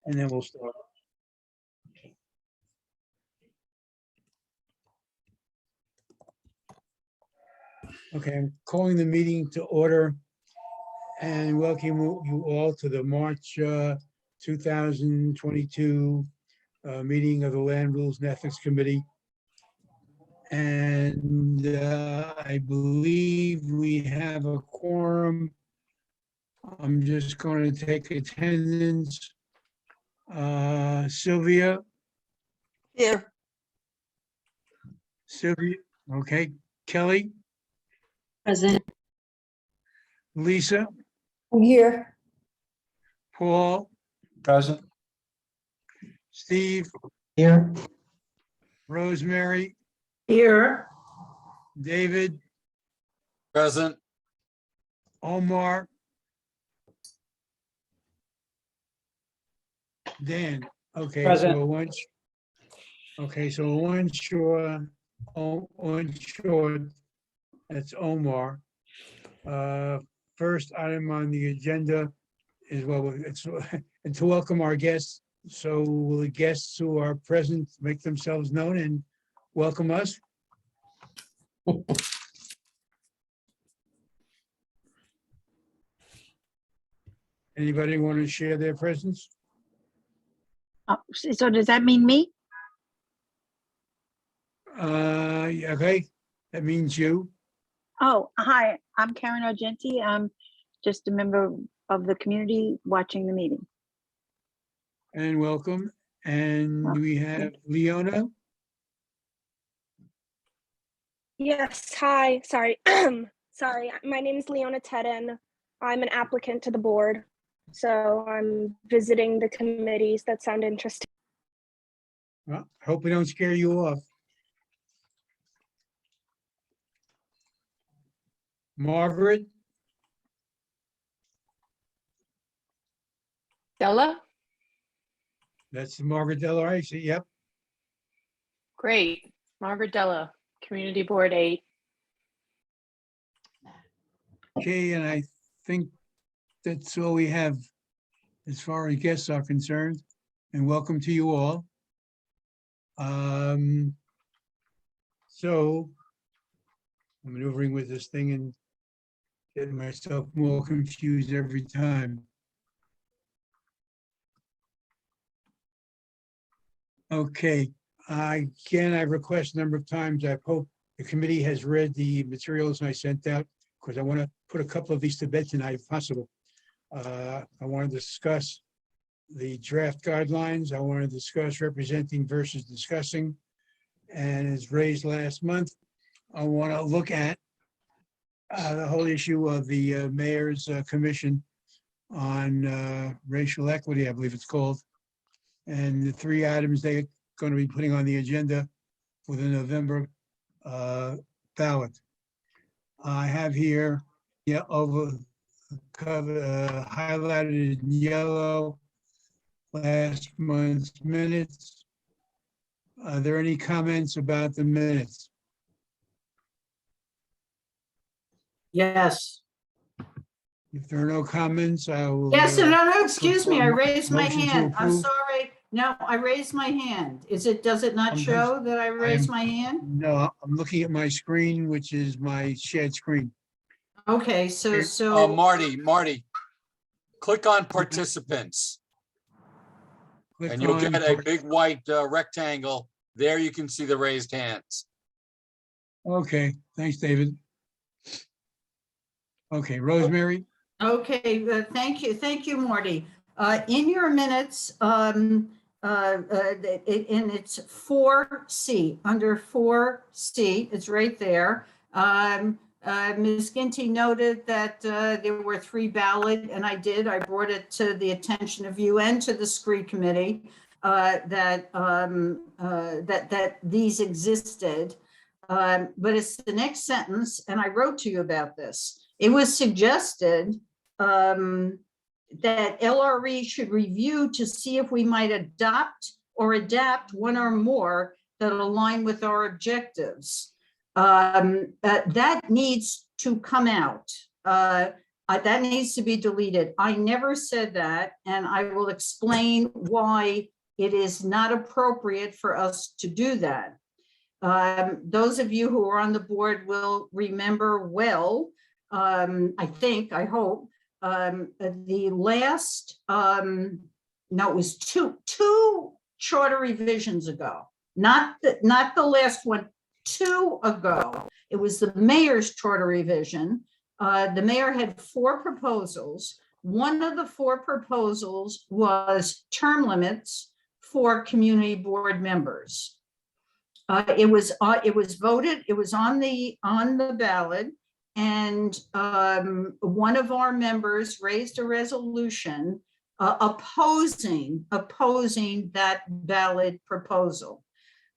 and then we'll start. Okay, I'm calling the meeting to order and welcome you all to the March 2022 meeting of the Land Rules and Ethics Committee. And I believe we have a quorum. I'm just going to take attendance. Sylvia, Here. Sylvia, okay. Kelly, Present. Lisa, I'm here. Paul, Present. Steve, Here. Rosemary, Here. David, Present. Omar, Dan. Okay, Present. so one short, that's Omar. First item on the agenda is, well, it's and to welcome our guests. So will the guests who are present make themselves known and welcome us? Anybody want to share their presence? Oh, so does that mean me? Yeah, okay, that means you. Oh, hi, I'm Karen Argenti. I'm just a member of the community watching the meeting. And welcome. And we have Leona. Yes, hi, sorry. Sorry, my name is Leona Tedden. I'm an applicant to the board. So I'm visiting the committees that sound interesting. Well, hope we don't scare you off. Margaret, Della? that's Margaret Delarice, yep. Great. Margaret Della, Community Board 8. Okay, and I think that's all we have as far as guests are concerned, and welcome to you all. So I'm maneuvering with this thing and getting myself more confused every time. Okay, again, I request a number of times, I hope the committee has read the materials I sent out, because I want to put a couple of these to bed tonight if possible. I want to discuss the draft guidelines. I want to discuss representing versus discussing. And as raised last month, I want to look at the whole issue of the mayor's commission on racial equity, I believe it's called. And the three items they're going to be putting on the agenda for the November ballot. I have here, yeah, over cover highlighted in yellow last month's minutes. Are there any comments about the minutes? Yes. If there are no comments, I will. Yes, no, excuse me, I raised my Motion to hand. I'm approve. sorry. No, I raised my hand. Does it not I'm show that I raised my hand? No, I'm looking at my screen, which is my shared screen. Okay, so, Marty, click on participants Click and you'll on get a big white rectangle. There you can see the raised hands. Okay, thanks, David. Okay, Rosemary, okay, thank you, Marty. In your minutes, and it's 4C, under 4C, it's right there. Ms. Ginty noted that there were 3 ballot, and I brought it to the attention of you and to the screen committee that these existed. But it's the next sentence, and I wrote to you about this. It was suggested that LRE should review to see if we might adopt or adapt one or more that align with our objectives. That needs to come out. That needs to be deleted. I never said that, and I will explain why it is not appropriate for us to do that. Those of you who are on the board will remember well, I think, I hope, the last, no, it was two charter revisions ago, not the last one, 2 ago. It was the mayor's charter revision. The mayor had 4 proposals. One of the 4 proposals was term limits for community board members. It was voted, it was on the ballot, and one of our members raised a resolution opposing that ballot proposal.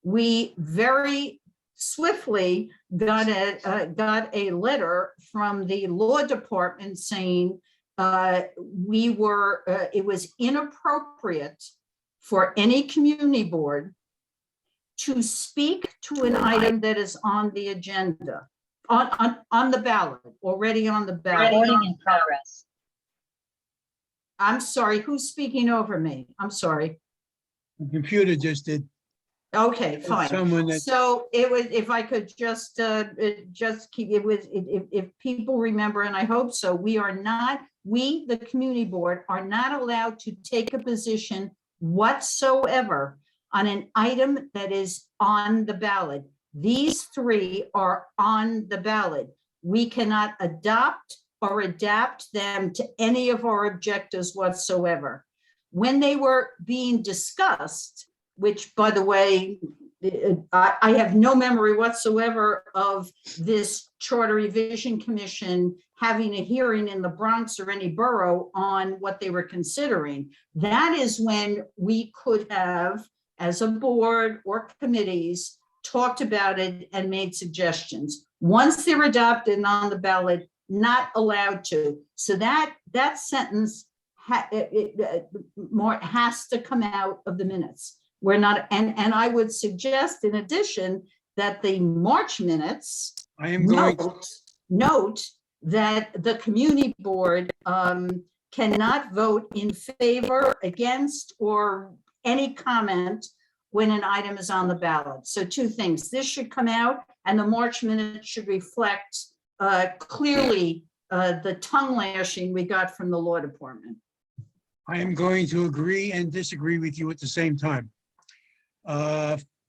We very swiftly got a letter from the law department saying it was inappropriate for any community board to speak to an item that is on the agenda, on the ballot, already on the ballot. Recording in progress. I'm sorry, who's speaking over me? I'm sorry. The computer just did. Okay, fine. Someone that, So it was, if I could just keep it with, if people remember, and I hope so, we, the community board, are not allowed to take a position whatsoever on an item that is on the ballot. These 3 are on the ballot. We cannot adopt or adapt them to any of our objectives whatsoever. When they were being discussed, which, by the way, I have no memory whatsoever of this Charter Revision Commission having a hearing in the Bronx or any borough on what they were considering. That is when we could have, as a board or committees, talked about it and made suggestions. Once they're adopted and on the ballot, not allowed to. So that sentence more has to come out of the minutes. We're not, and I would suggest in addition that the March minutes I am going, note that the community board cannot vote in favor, against, or any comment when an item is on the ballot. So 2 things, this should come out, and the March minutes should reflect clearly the tongue lashing we got from the law department. I am going to agree and disagree with you at the same time.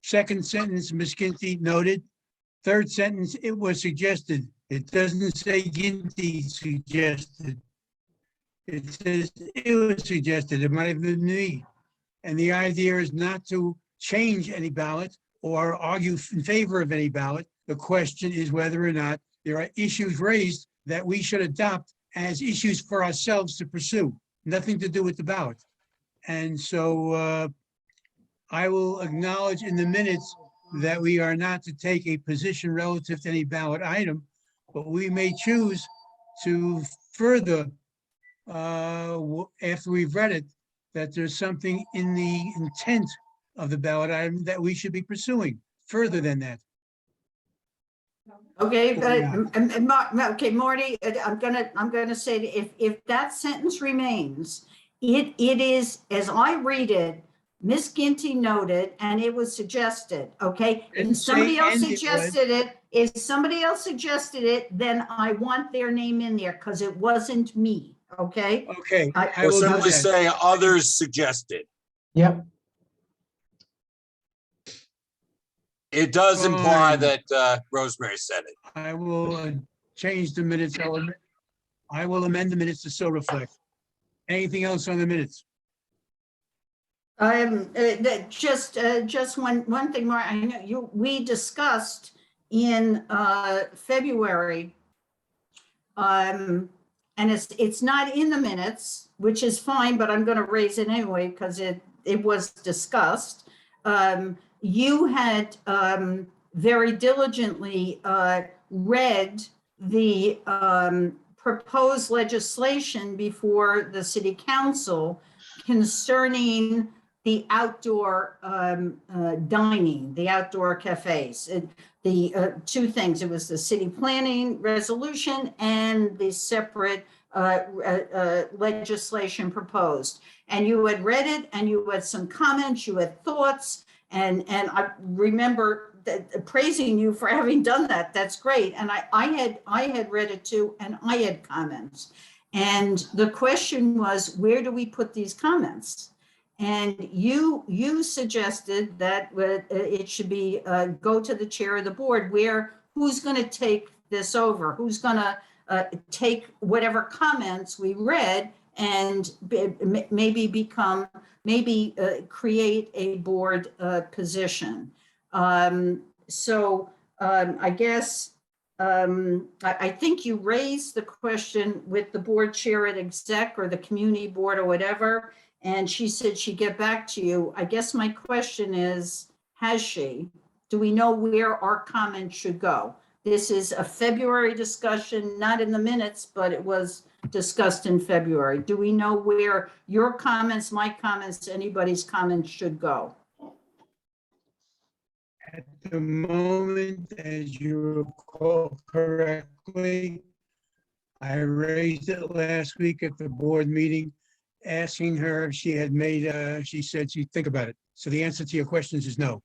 Second sentence, Ms. Ginty noted. Third sentence, it was suggested. It doesn't say Ginty suggested. It says it was suggested. It might have been me. And the idea is not to change any ballot or argue in favor of any ballot. The question is whether or not there are issues raised that we should adopt as issues for ourselves to pursue. Nothing to do with the ballot. And so I will acknowledge in the minutes that we are not to take a position relative to any ballot item, but we may choose to further, after we've read it, that there's something in the intent of the ballot item that we should be pursuing further than that. Okay, okay, Marty, I'm gonna say that if that sentence remains, it is, as I read it, Ms. Ginty noted, and it was suggested, okay? Didn't If somebody say else and it was. suggested it, if somebody else suggested it, then I want their name in there, because it wasn't me, okay? Okay, I Or will do simply that. say others suggested. Yep. It does imply Fine. that Rosemary said it. I will change the minutes. I will amend the minutes to so reflect. Anything else on the minutes? Just one thing more. I know we discussed in February, and it's not in the minutes, which is fine, but I'm going to raise it anyway because it was discussed. You had very diligently read the proposed legislation before the city council concerning the outdoor dining, the outdoor cafes. The 2 things, it was the city planning resolution and the separate legislation proposed. And you had read it and you had some comments, you had thoughts, and I remember praising you for having done that. That's great. And I had read it too, and I had comments. And the question was, where do we put these comments? And you suggested that it should be go to the chair of the board, who's going to take this over? Who's going to take whatever comments we read and maybe create a board position. I guess I think you raised the question with the board chair at exec or the community board or whatever, and she said she'd get back to you. I guess my question is, has she? Do we know where our comments should go? This is a February discussion, not in the minutes, but it was discussed in February. Do we know where your comments, my comments, anybody's comments should go? At the moment, as you recall correctly, I raised it last week at the board meeting, asking her if she had made, she said she'd think about it. So the answer to your questions is no.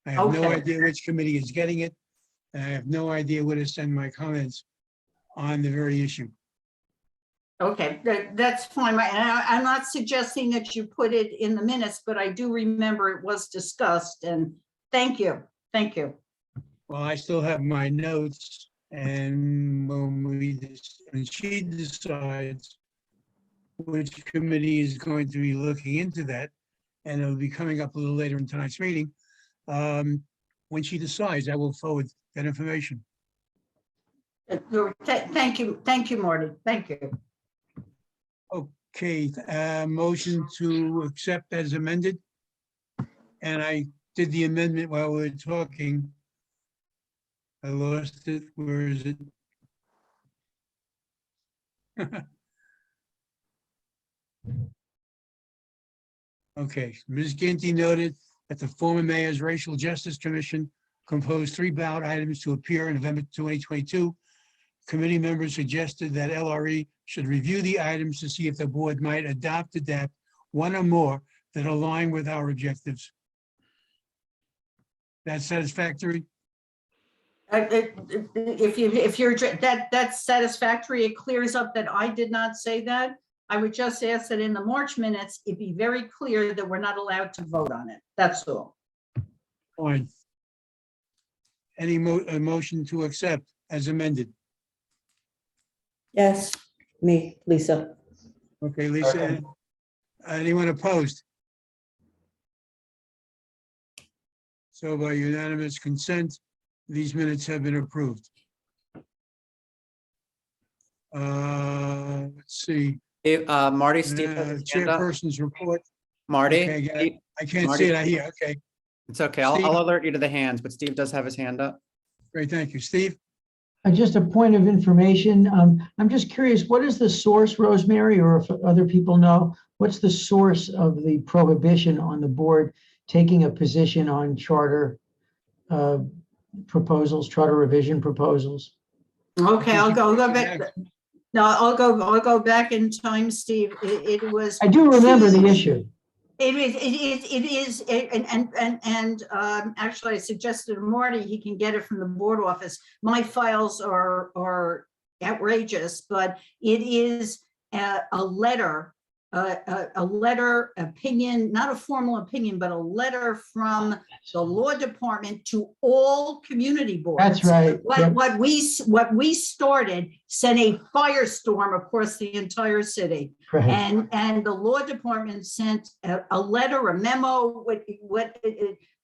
I have no Okay. idea which committee is getting it. And I have no idea where to send my comments on the very issue. Okay, that's fine. I'm not suggesting that you put it in the minutes, but I do remember it was discussed, and thank you. Thank you. Well, I still have my notes, and when she decides which committee is going to be looking into that, and it'll be coming up a little later in tonight's meeting, when she decides, I will forward that information. Thank you, Marty. Thank you. Okay, motion to accept as amended. And I did the amendment while we were talking. I lost it. Where is it? Okay, Ms. Ginty noted that the former mayor's Racial Justice Commission composed 3 ballot items to appear in November 2022. Committee members suggested that LRE should review the items to see if the board might adapt one or more that align with our objectives. That's satisfactory? If you're, that's satisfactory, it clears up that I did not say that. I would just ask that in the March minutes, it be very clear that we're not allowed to vote on it. That's all. Fine. Any motion to accept as amended? Yes, me, Lisa. Okay, Lisa. Anyone opposed? So by unanimous consent, these minutes have been approved. Let's see. Marty, Steve has his hand up. Chairperson's report. Marty, Okay, got it. Steve- I can't Marty. see it. I hear. Okay, it's okay. Steve. I'll alert you to the hands, but Steve does have his hand up. great. Thank you. Steve? Just a point of information. I'm just curious, what is the source, Rosemary, or if other people know, what's the source of the prohibition on the board taking a position on charter proposals, charter revision proposals? Okay, I'll go back. No, I'll go back in time, Steve. It was. I do remember the issue. It is, and actually I suggested to Marty, he can get it from the board office. My files are outrageous, but it is a letter opinion, not a formal opinion, but a letter from the law department to all community boards. That's right. Yep. What we started sent a firestorm across the entire city. Right. And the law department sent a letter, a memo,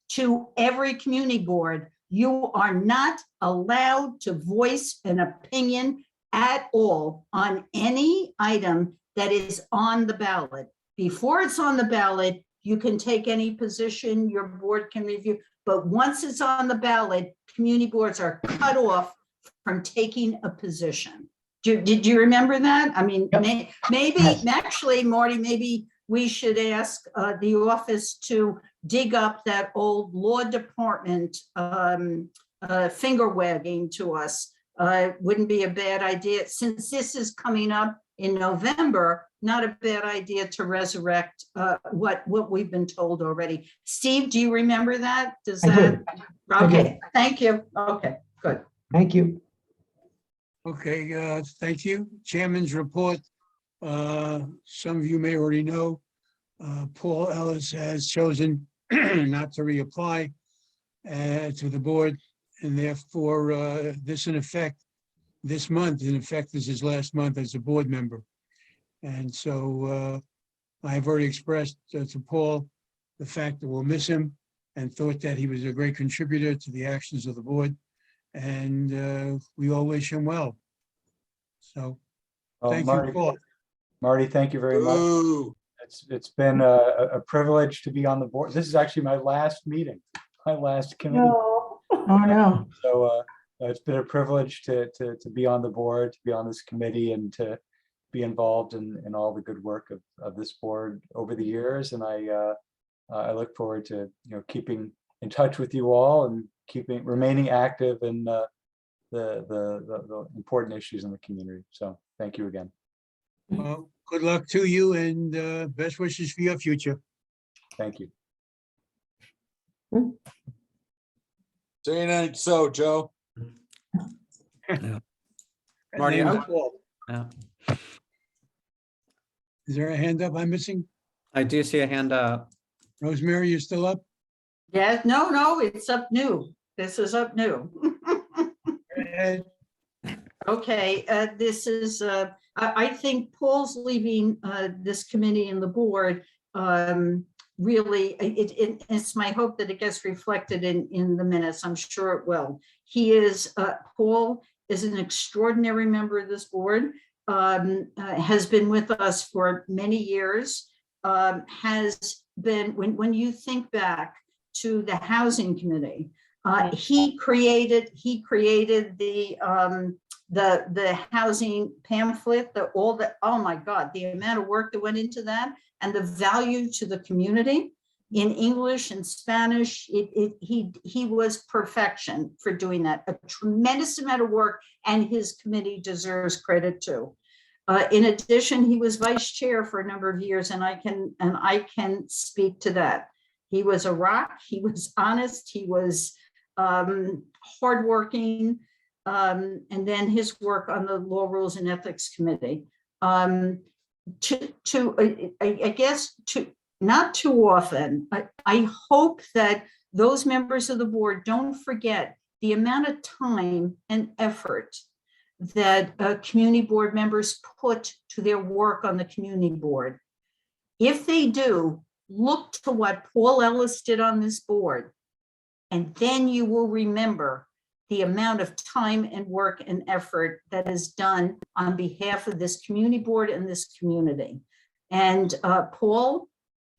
to every community board. You are not allowed to voice an opinion at all on any item that is on the ballot. Before it's on the ballot, you can take any position, your board can review, but once it's on the ballot, community boards are cut off from taking a position. Did you remember that? I mean, Yep. maybe, actually, Marty, maybe we should ask the office to dig up that old law department finger wagging to us. Wouldn't be a bad idea, since this is coming up in November, not a bad idea to resurrect what we've been told already. Steve, do you remember that? Does I that? do. I do. Okay, thank you. Okay, good. Thank you. Okay, thank you. Chairman's report. Some of you may already know, Paul Ellis has chosen not to reapply to the board, and therefore, this month, in effect, is his last month as a board member. And so I've already expressed to Paul the fact that we'll miss him and thought that he was a great contributor to the actions of the board. And we all wish him well. So, thank you, Paul. Marty, thank you very much. Ooh, It's been a privilege to be on the board. This is actually my last meeting, my last committee. Oh, no. So it's been a privilege to be on the board, to be on this committee, and to be involved in all the good work of this board over the years. And I look forward to keeping in touch with you all and remaining active in the important issues in the community. So thank you again. Well, good luck to you and best wishes for your future. Thank you. say it so, Joe. Marty, And I- then Paul. Yeah. Is there a hand up I'm missing? I do see a hand up. Rosemary, you still up? Yeah, no, it's up new. This is up new. Go ahead. Okay, this is, I think Paul's leaving this committee and the board. Really, it's my hope that it gets reflected in the minutes. I'm sure it will. Paul is an extraordinary member of this board, has been with us for many years, has been, when you think back to the housing committee, he created the housing pamphlet, oh my God, the amount of work that went into that and the value to the community in English and Spanish. He was perfection for doing that, a tremendous amount of work, and his committee deserves credit too. In addition, he was vice chair for a number of years, and I can speak to that. He was a rock, he was honest, he was hardworking, and then his work on the Law, Rules, and Ethics Committee. I guess not too often, I hope that those members of the board don't forget the amount of time and effort that community board members put to their work on the community board. If they do, look to what Paul Ellis did on this board, and then you will remember the amount of time and work and effort that is done on behalf of this community board and this community. And Paul,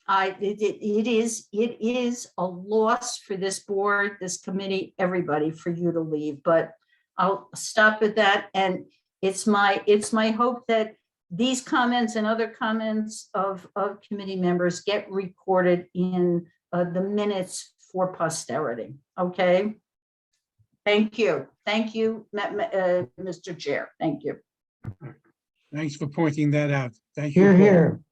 it is a loss for this board, this committee, everybody, for you to leave. But I'll stop at that. And it's my hope that these comments and other comments of committee members get recorded in the minutes for posterity. Okay. Thank you. Thank you, Mr. Chair. Thank you. Thanks for pointing that out. Thank you. Here,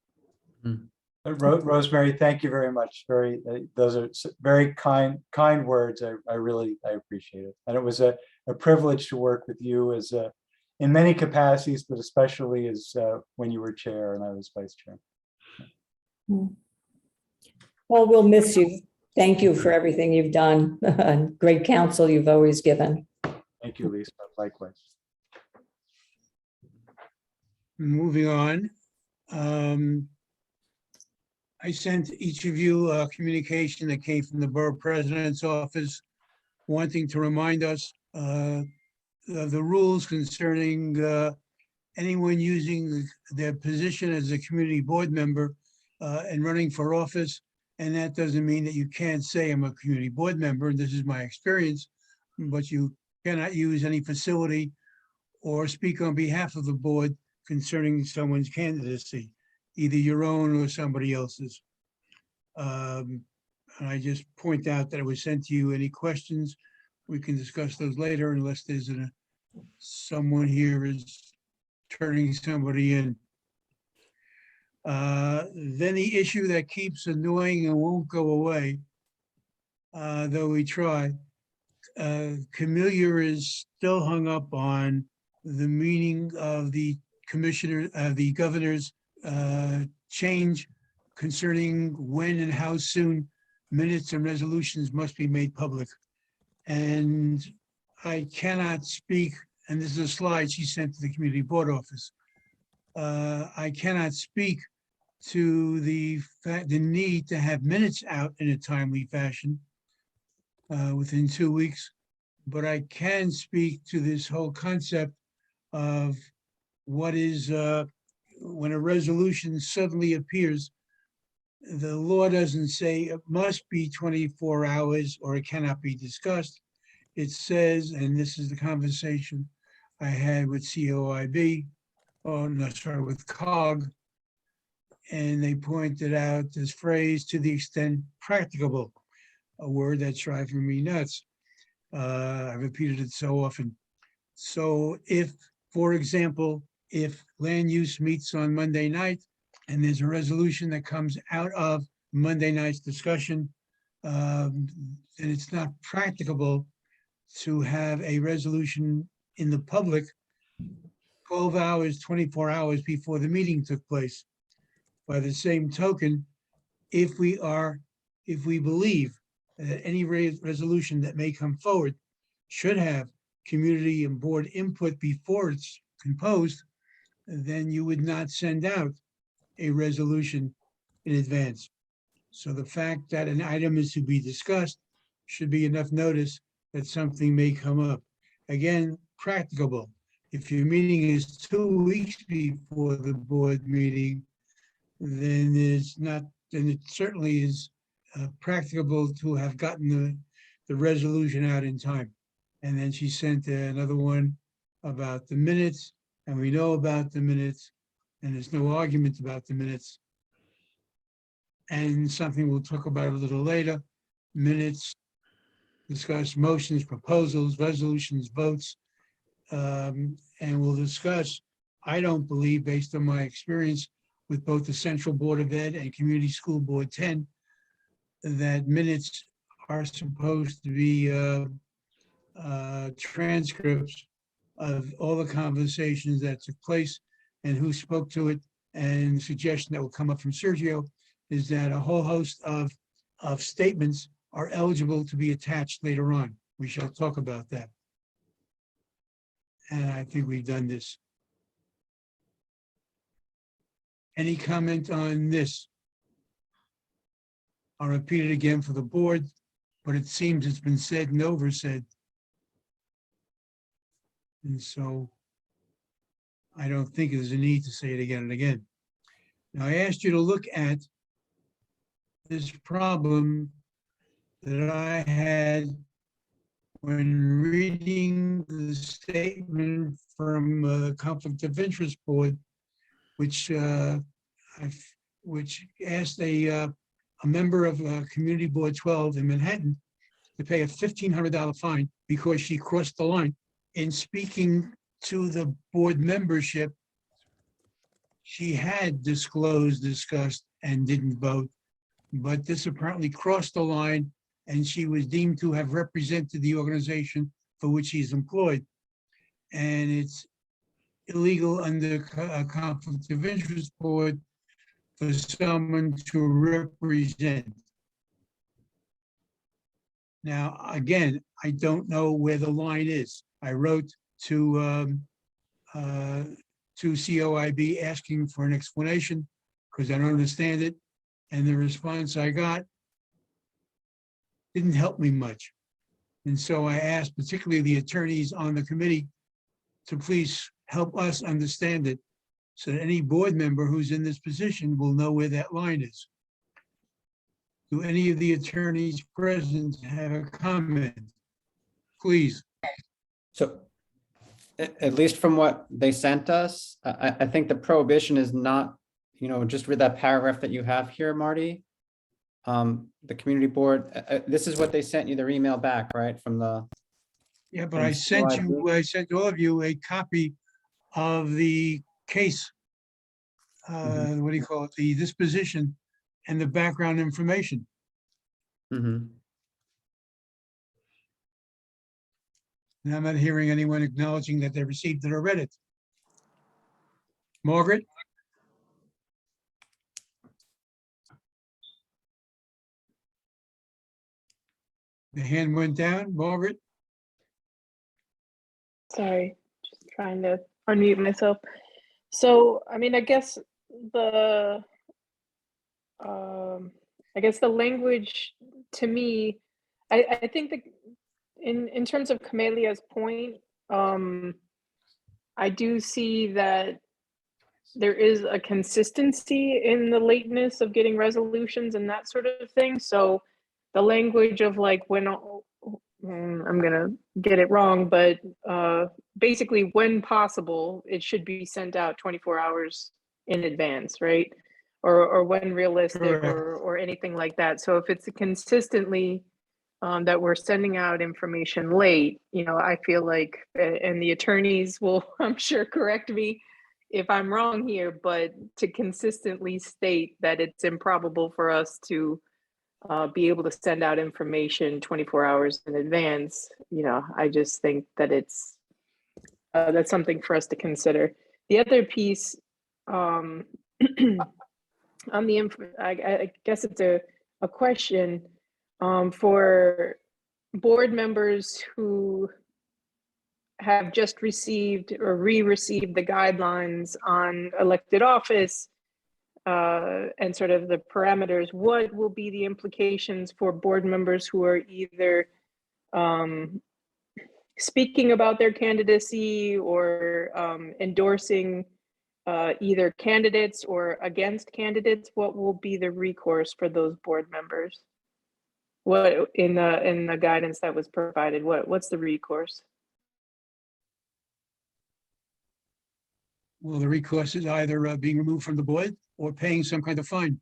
Paul. here. Rosemary, thank you very much. Those are very kind words. I really appreciate it. And it was a privilege to work with you as in many capacities, but especially as when you were chair and I was vice chair. Well, we'll miss you. Thank you for everything you've done. Great counsel you've always given. Thank you, Lisa. Likewise. Moving on. I sent each of you a communication that came from the Borough President's office wanting to remind us of the rules concerning anyone using their position as a community board member and running for office. And that doesn't mean that you can't say I'm a community board member, and this is my experience, but you cannot use any facility or speak on behalf of the board concerning someone's candidacy, either your own or somebody else's. And I just point out that it was sent to you. Any questions? We can discuss those later unless there's someone here is turning somebody in. Then the issue that keeps annoying and won't go away, though we try. Camelia is still hung up on the meaning of the the governor's change concerning when and how soon minutes and resolutions must be made public. And I cannot speak, and this is a slide she sent to the community board office. I cannot speak to the need to have minutes out in a timely fashion within 2 weeks, but I can speak to this whole concept of what is, when a resolution suddenly appears, the law doesn't say it must be 24 hours or it cannot be discussed. It says, and this is the conversation I had with COIB, oh, no, sorry, with COG, and they pointed out this phrase, to the extent practicable, a word that's driving me nuts. I repeated it so often. So if, for example, if land use meets on Monday night and there's a resolution that comes out of Monday night's discussion, then it's not practicable to have a resolution in the public 12 hours, 24 hours before the meeting took place. By the same token, if we believe that any resolution that may come forward should have community and board input before it's composed, then you would not send out a resolution in advance. So the fact that an item is to be discussed should be enough notice that something may come up. Again, practicable. If your meeting is 2 weeks before the board meeting, then it's not, then it certainly is practicable to have gotten the resolution out in time. And then she sent another one about the minutes, and we know about the minutes, and there's no argument about the minutes. And something we'll talk about a little later, minutes, discuss motions, proposals, resolutions, votes, and we'll discuss, I don't believe, based on my experience with both the Central Board of Ed and Community School Board 10, that minutes are supposed to be transcripts of all the conversations that took place and who spoke to it. And the suggestion that will come up from Sergio is that a whole host of statements are eligible to be attached later on. We shall talk about that. And I think we've done this. Any comment on this? I'll repeat it again for the board, but it seems it's been said and oversaid. And so I don't think there's a need to say it again and again. Now, I asked you to look at this problem that I had when reading the statement from the Conflict of Interest Board, which asked a member of Community Board 12 in Manhattan to pay a $1,500 fine because she crossed the line. In speaking to the board membership, she had disclosed, discussed, and didn't vote, but this apparently crossed the line, and she was deemed to have represented the organization for which she's employed. And it's illegal under a Conflict of Interest Board for someone to represent. Now, again, I don't know where the line is. I wrote to COIB asking for an explanation because I don't understand it. And the response I got didn't help me much. And so I asked particularly the attorneys on the committee to please help us understand it so that any board member who's in this position will know where that line is. Do any of the attorneys present have a comment? Please. So at least from what they sent us, I think the prohibition is not, just read that paragraph that you have here, Marty. The community board, this is what they sent you, their email back, right, from the. Yeah, but I sent all of you a copy of the case what do you call it, the disposition and the background information. Mhm. And I'm not hearing anyone acknowledging that they received it or read it. Margaret? The hand went down. Margaret? Sorry, just trying to unmute myself. So, I mean, I guess the language to me, I think that in terms of Camelia's point, I do see that there is a consistency in the lateness of getting resolutions and that sort of thing. So the language of like when I'm gonna get it wrong, but basically when possible, it should be sent out 24 hours in advance, right? Or when realistic Correct. or anything like that. So if it's consistently that we're sending out information late, you know, I feel like, and the attorneys will, I'm sure, correct me if I'm wrong here, but to consistently state that it's improbable for us to be able to send out information 24 hours in advance, you know, I just think that it's, that's something for us to consider. The other piece, on the, I guess it's a question for board members who have just received or re-received the guidelines on elected office and sort of the parameters. What will be the implications for board members who are either speaking about their candidacy or endorsing either candidates or against candidates? What will be the recourse for those board members? What in the guidance that was provided, what's the recourse? Well, the recourse is either being removed from the board or paying some kind of fine.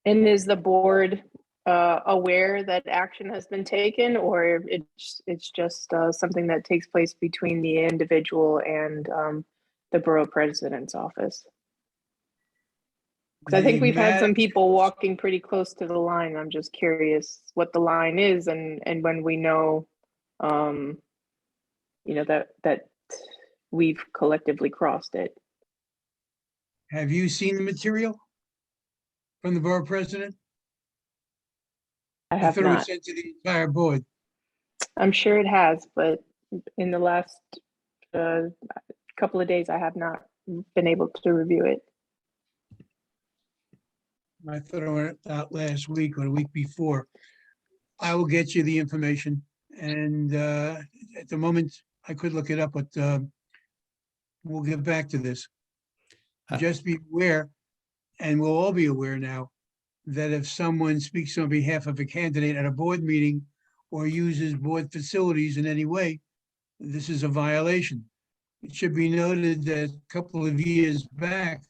And is the board aware that action has been taken, or it's just something that takes place between the individual and the borough president's office? Because I think The we've had some matter- people walking pretty close to the line. I'm just curious what the line is and when we know, you know, that we've collectively crossed it. Have you seen the material from the borough president? I have thought it was not. sent to the entire board. I'm sure it has, but in the last couple of days, I have not been able to review it. I thought it went out last week or the week before. I will get you the information, and at the moment, I could look it up, but we'll get back to this. Just be aware, and we'll all be aware now, that if someone speaks on behalf of a candidate at a board meeting or uses board facilities in any way, this is a violation. It should be noted that a couple of years back,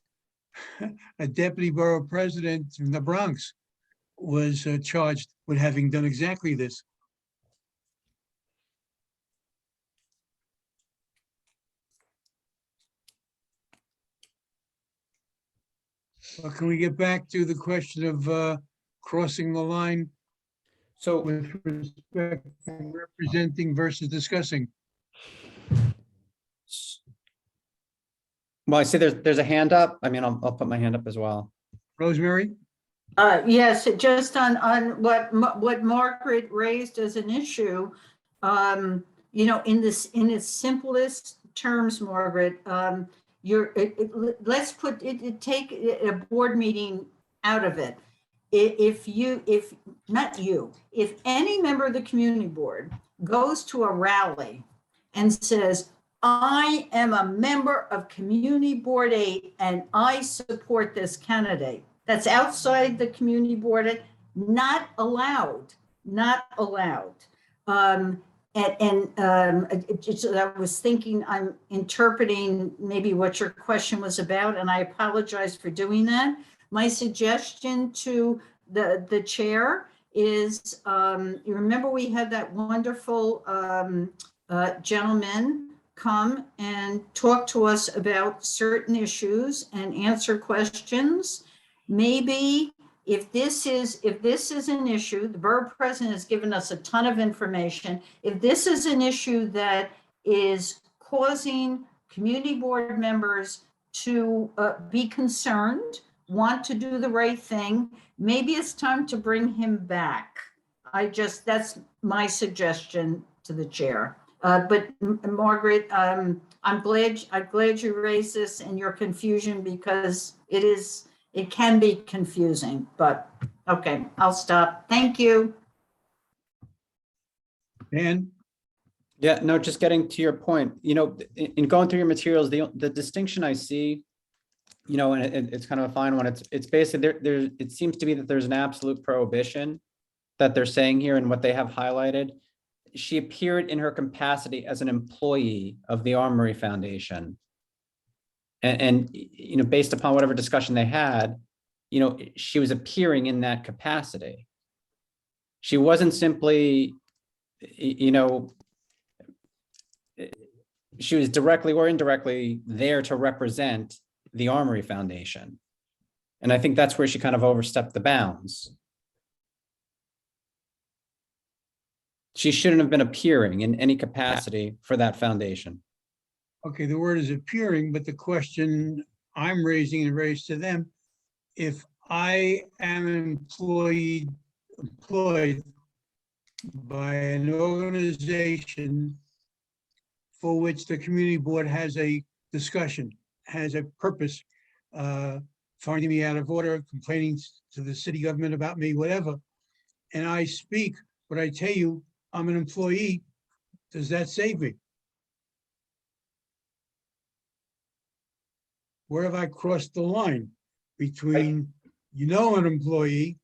a deputy borough president from the Bronx was charged with having done exactly this. Well, can we get back to the question of crossing the line So, with respect to representing versus discussing? well, I see there's a hand up. I mean, I'll put my hand up as well. Rosemary? Yes, just on what Margaret raised as an issue, you know, in its simplest terms, Margaret, let's put it, take a board meeting out of it. If any member of the community board goes to a rally and says, I am a member of Community Board 8 and I support this candidate, that's outside the community board, not allowed, not allowed. I was thinking, I'm interpreting maybe what your question was about, and I apologize for doing that. My suggestion to the chair is, you remember we had that wonderful gentleman come and talk to us about certain issues and answer questions. Maybe if this is an issue, the borough president has given us a ton of information. If this is an issue that is causing community board members to be concerned, want to do the right thing, maybe it's time to bring him back. That's my suggestion to the chair. But Margaret, I'm glad you raised this and your confusion, because it can be confusing, but okay, I'll stop. Thank you. Dan? Yeah, no, just getting to your point, in going through your materials, the distinction I see, and it's kind of a fine one. It's basically there, it seems to be that there's an absolute prohibition that they're saying here, and what they have highlighted. She appeared in her capacity as an employee of the Armory Foundation. And based upon whatever discussion they had, she was appearing in that capacity. She wasn't simply, she was directly or indirectly there to represent the Armory Foundation. And I think that's where she kind of overstepped the bounds. She shouldn't have been appearing in any capacity for that foundation. Okay, the word is appearing, but the question I'm raising and raised to them, if I am employed by an organization for which the community board has a discussion, has a purpose, finding me out of order, complaining to the city government about me, whatever, and I speak, but I tell you, I'm an employee, does that save me? Where have I crossed the line between, an employee?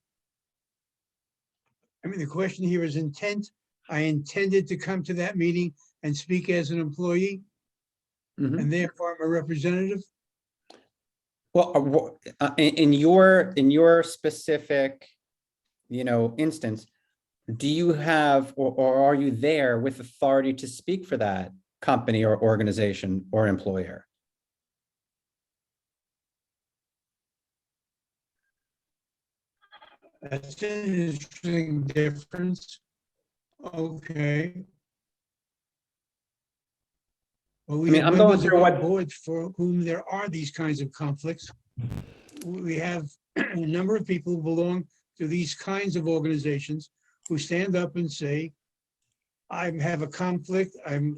I mean, the question here is intent. I intended to come to that meeting and speak as an employee, and therefore I'm a representative. Well, in your specific, instance, do you have, or are you there with authority to speak for that company or organization or employer? That's an interesting difference. Okay. Well, we have I'm going members of through our what- boards for whom there are these kinds of conflicts. We have a number of people who belong to these kinds of organizations who stand up and say, I have a conflict, I'm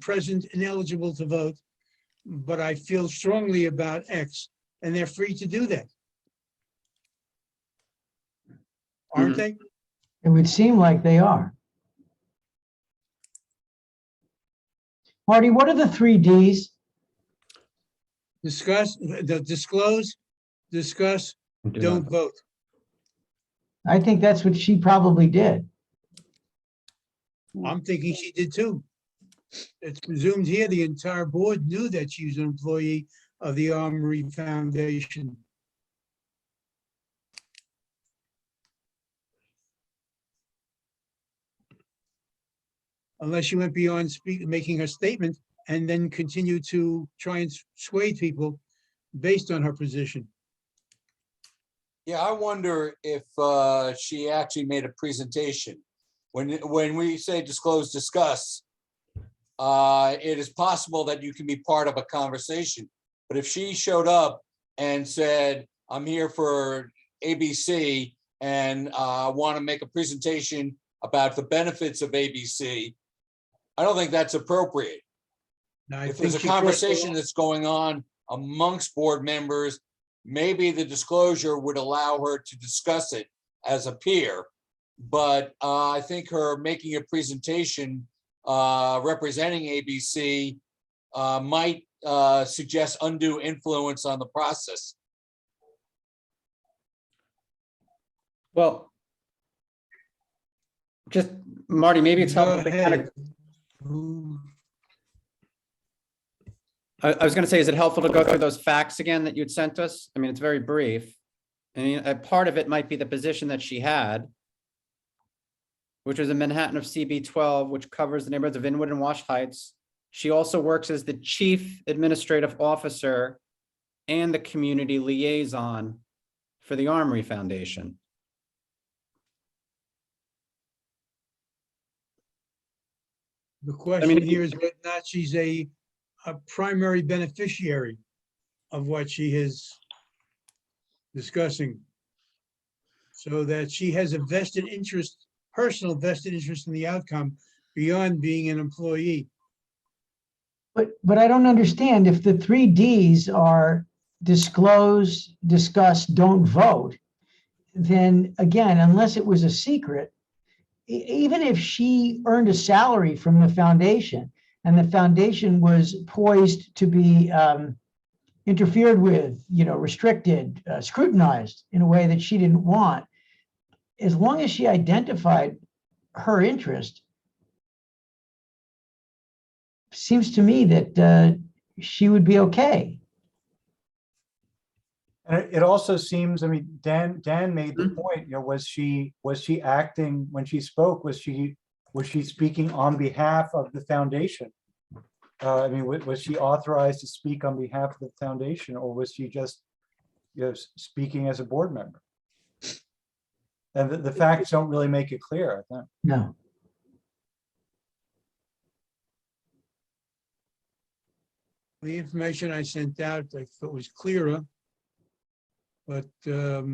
present, ineligible to vote, but I feel strongly about X, and they're free to do that. Aren't they? It would seem like they are. Marty, what are the 3 Ds? Discuss, disclose, discuss, don't vote. I think that's what she probably did. I'm thinking she did too. It's presumed here the entire board knew that she was an employee of the Armory Foundation. Unless she went beyond making her statement and then continue to try and sway people based on her position. Yeah, I wonder if she actually made a presentation. When we say disclose, discuss, it is possible that you can be part of a conversation. But if she showed up and said, I'm here for ABC and want to make a presentation about the benefits of ABC, I don't think that's appropriate. Now, I If think there's a she crossed the conversation line. that's going on amongst board members, maybe the disclosure would allow her to discuss it as a peer. But I think her making a presentation representing ABC might suggest undue influence on the process. Well, just Marty, maybe it's Go helpful to kind of, ahead. Who- I was going to say, is it helpful to go through those facts again that you'd sent us? I mean, it's very brief. And a part of it might be the position that she had, which was in Manhattan of CB 12, which covers the neighborhoods of Inwood and Wash Heights, She also works as the Chief Administrative Officer and the Community Liaison for the Armory Foundation. The question here is whether or not she's a primary beneficiary of what she is discussing. So that she has a vested interest, personal vested interest in the outcome beyond being an employee. But I don't understand if the 3 Ds are disclose, discuss, don't vote, then again, unless it was a secret, even if she earned a salary from the foundation and the foundation was poised to be interfered with, restricted, scrutinized in a way that she didn't want, as long as she identified her interest, seems to me that she would be okay. And it also seems, I mean, Dan made the point, was she acting when she spoke, was she speaking on behalf of the foundation? I mean, was she authorized to speak on behalf of the foundation, or was she just, speaking as a board member? And the facts don't really make it clear, I think. No. The information I sent out, I thought was clearer. But this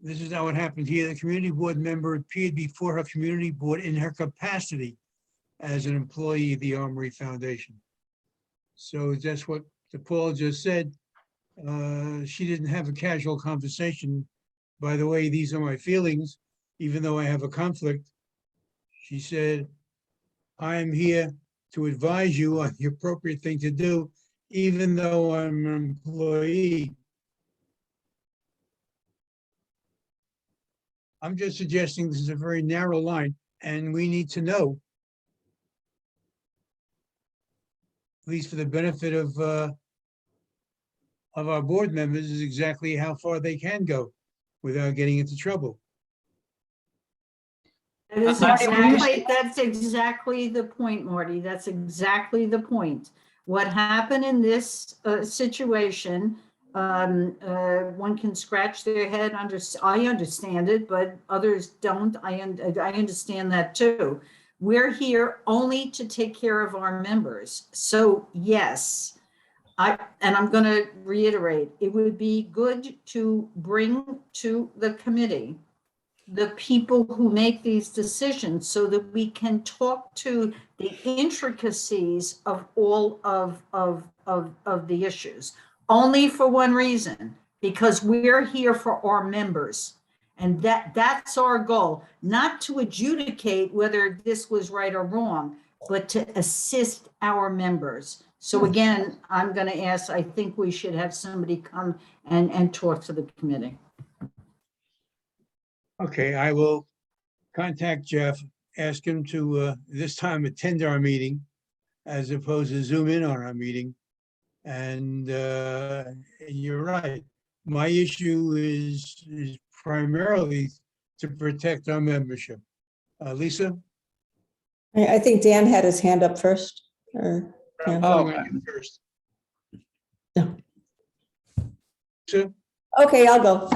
is not what happened here. The community board member appeared before her community board in her capacity as an employee of the Armory Foundation. So that's what Paul just said. She didn't have a casual conversation. By the way, these are my feelings, even though I have a conflict. She said, I am here to advise you on the appropriate thing to do, even though I'm an employee. I'm just suggesting this is a very narrow line, and we need to know, at least for the benefit of our board members, is exactly how far they can go without getting into trouble. That's exactly the point, Marty. That's exactly the point. What happened in this situation, one can scratch their head. I understand it, but others don't. I understand that too. We're here only to take care of our members. So yes, I'm going to reiterate, it would be good to bring to the committee the people who make these decisions so that we can talk to the intricacies of all of the issues. Only for one reason, because we're here for our members. And that's our goal, not to adjudicate whether this was right or wrong, but to assist our members. So again, I'm going to ask, I think we should have somebody come and talk to the committee. Okay, I will contact Jeff, ask him to this time attend our meeting as opposed to zoom in on our meeting. And you're right. My issue is primarily to protect our membership. Lisa? I think Dan had his hand up first. Or, yeah. First. No. Lisa? Okay, I'll go.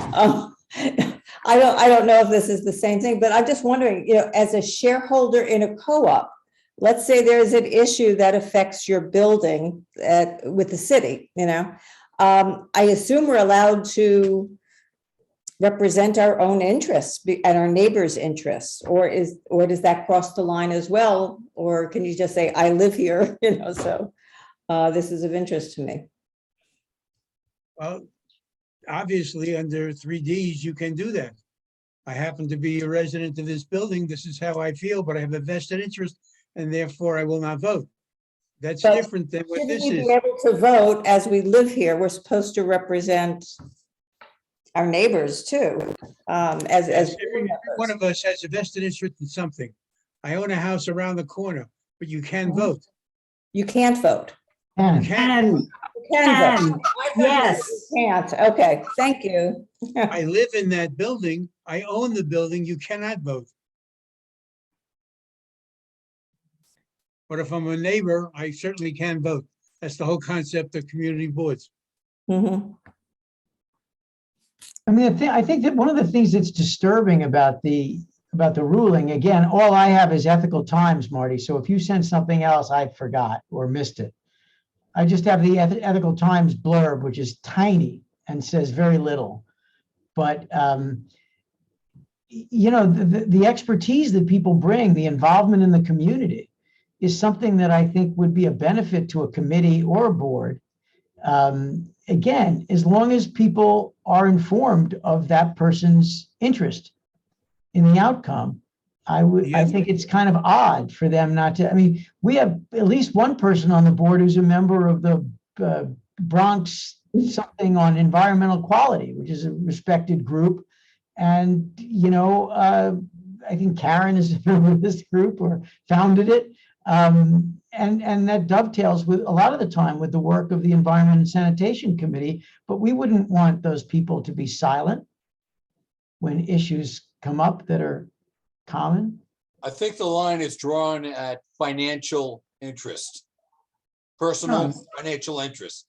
I don't know if this is the same thing, but I'm just wondering, as a shareholder in a co-op, let's say there's an issue that affects your building with the city, I assume we're allowed to represent our own interests and our neighbors' interests, or does that cross the line as well? Or can you just say, I live here, so this is of interest to me? Well, obviously, under 3Ds, you can do that. I happen to be a resident of this building. This is how I feel, but I have a vested interest, and therefore I will not vote. That's different than what this Shouldn't is. we be able to vote as we live here? We're supposed to represent our neighbors too. As Every one of us has a vested interest in something. I own a house around the corner, but you can vote. you can't vote. You can. You can vote. Yes. You can't. Okay, thank you. I live in that building. I own the building. You cannot vote. But if I'm a neighbor, I certainly can vote. That's the whole concept of community boards. Mhm. I mean, I think that one of the things that's disturbing about the ruling, again, all I have is Ethical Times, Marty. So if you send something else, I forgot or missed it. I just have the Ethical Times blurb, which is tiny and says very little. But you know, the expertise that people bring, the involvement in the community, is something that I think would be a benefit to a committee or a board. Again, as long as people are informed of that person's interest in the outcome, I Yes. think it's kind of odd for them not to. I mean, we have at least one person on the board who's a member of the Bronx something on environmental quality, which is a respected group. And, you know, I think Karen is a member of this group or founded it. And that dovetails with a lot of the time with the work of the Environment and Sanitation Committee, but we wouldn't want those people to be silent when issues come up that are common. I think the line is drawn at financial interest, personal financial interest.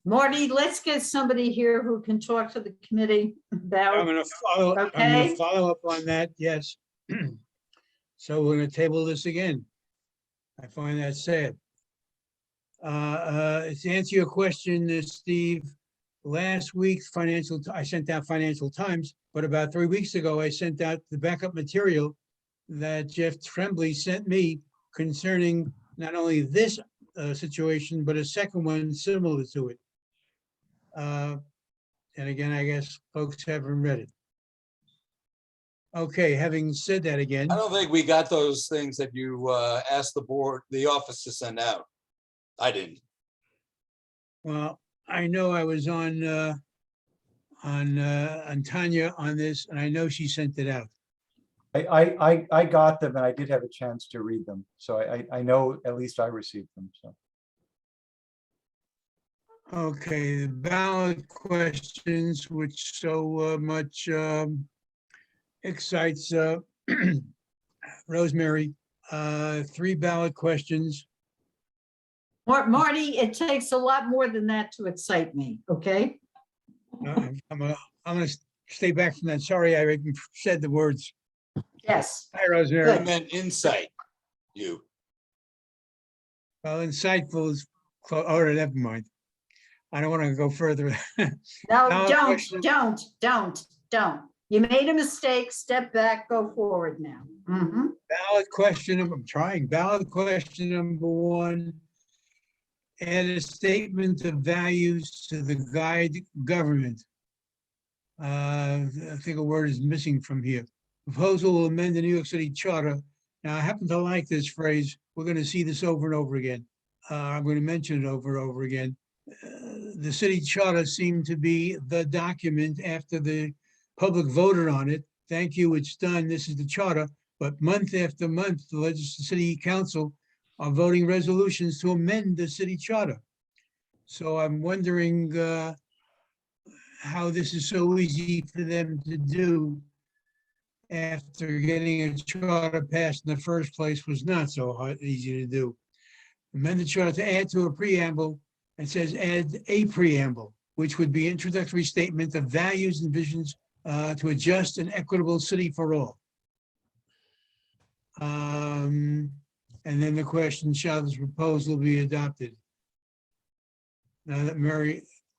Marty, let's get somebody here who can talk to the committee I'm about, gonna follow, I'm gonna Okay. follow up on that, yes. So we're gonna table this again. I find that sad. To answer your question, Steve, last week, I sent out Financial Times, but about 3 weeks ago, I sent out the backup material that Jeff Tremblay sent me concerning not only this situation, but a second one similar to it. And again, I guess folks haven't read it. Okay, having said that again, I don't think we got those things that you asked the board, the office to send out. I didn't. well, I know I was on Tanya on this, and I know she sent it out. I got them and I did have a chance to read them. So I know at least I received them, so. Okay, the ballot questions, which so much excites Rosemary. 3 ballot questions. Marty, it takes a lot more than that to excite me, okay? I'm gonna stay back from that. Sorry, I even said the words. Yes. Hi, Rosemary. I meant insight, you. Well, insightful is, oh, never mind. I don't want to go further. No, Ballot question. don't. You made a mistake, step back, go forward now. Mhm. Ballot question, I'm trying, ballot question number 1. Add a statement of values to the guide government. I think a word is missing from here. Proposal will amend the New York City Charter. Now, I happen to like this phrase. We're going to see this over and over again. I'm going to mention it over and over again. The city charter seemed to be the document after the public voted on it. Thank you, it's done. This is the charter. But month after month, the city council are voting resolutions to amend the city charter. So I'm wondering how this is so easy for them to do after getting a charter passed in the first place was not so easy to do. Amend the charter to add to a preamble. It says add a preamble, which would be introductory statement of values and visions to a just and equitable city for all. And then the question, shall this proposal be adopted? Now that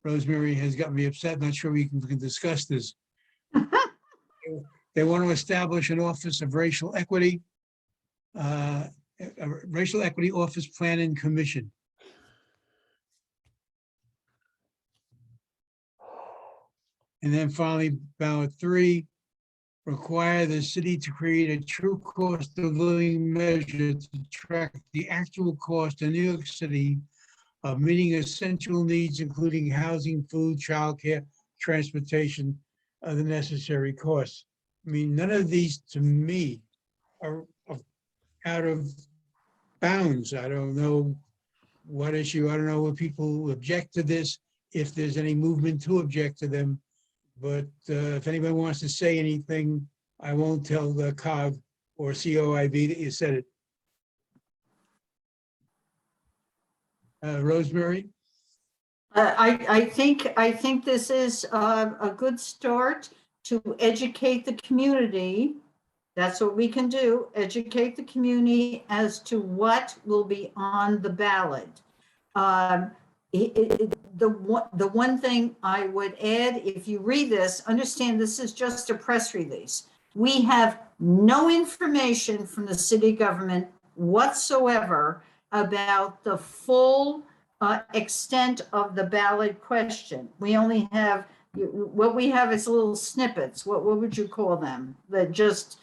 Rosemary has got me upset, not sure we can discuss this. They want to establish an office of racial equity, a racial equity office plan and commission. And then finally, ballot 3, require the city to create a true cost of living measure to track the actual cost in New York City of meeting essential needs, including housing, food, childcare, transportation, the necessary costs. I mean, none of these to me are out of bounds. I don't know what issue, I don't know what people object to this, if there's any movement to object to them. But if anybody wants to say anything, I won't tell the COG or COIB that you said it. Rosemary? I think this is a good start to educate the community. That's what we can do, educate the community as to what will be on the ballot. The one thing I would add, if you read this, understand this is just a press release. We have no information from the city government whatsoever about the full extent of the ballot question. We only have, what we have is little snippets. What would you call them? That just,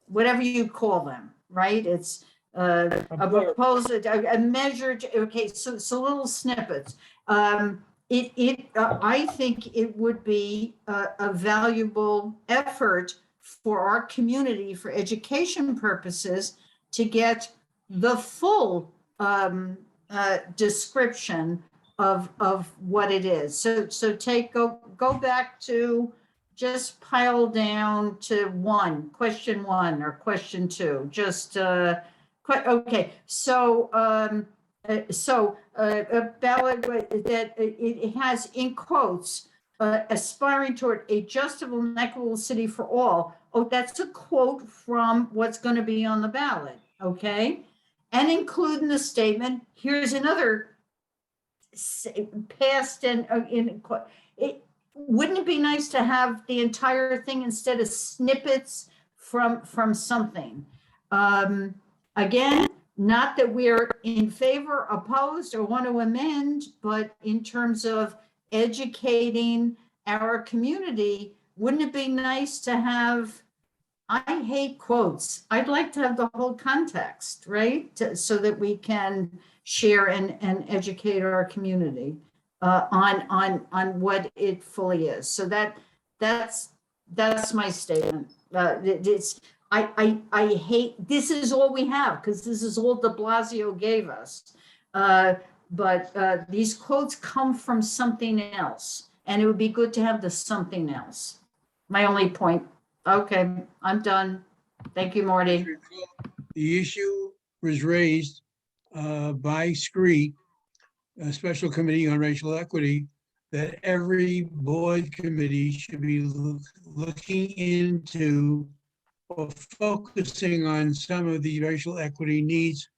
whatever you call them, right? It's a proposal, a measured, okay, so little snippets. I think it would be a valuable effort for our community, for education purposes, to get the full description of what it is. So go back to, just pile down to question one or question two, just okay. So a ballot that it has in quotes, aspiring toward a justable and equitable city for all. Oh, that's a quote from what's going to be on the ballot, okay? And include in the statement, here's another past and wouldn't it be nice to have the entire thing instead of snippets from something? Again, not that we're in favor, opposed, or want to amend, but in terms of educating our community, wouldn't it be nice to have, I hate quotes. I'd like to have the whole context, right? So that we can share and educate our community on what it fully is. So that's my statement. I hate, this is all we have, because this is all de Blasio gave us. But these quotes come from something else, and it would be good to have the something else. My only point. Okay, I'm done. Thank you, Marty. The issue was raised by SCREE, a special committee on racial equity, that every board committee should be looking into or focusing on some of the racial equity needs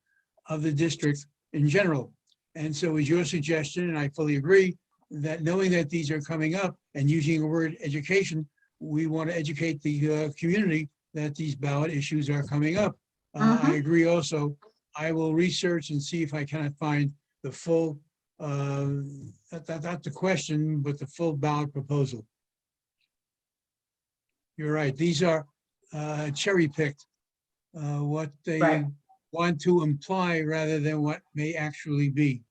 of the district in general. And so is your suggestion, and I fully agree, that knowing that these are coming up and using the word education, we want to educate the community that these ballot issues are coming up. I agree also. I will research and see if I cannot find the full, not the question, but the full ballot proposal. You're right. These are cherry picked, what they Right. want to imply rather than what may actually be,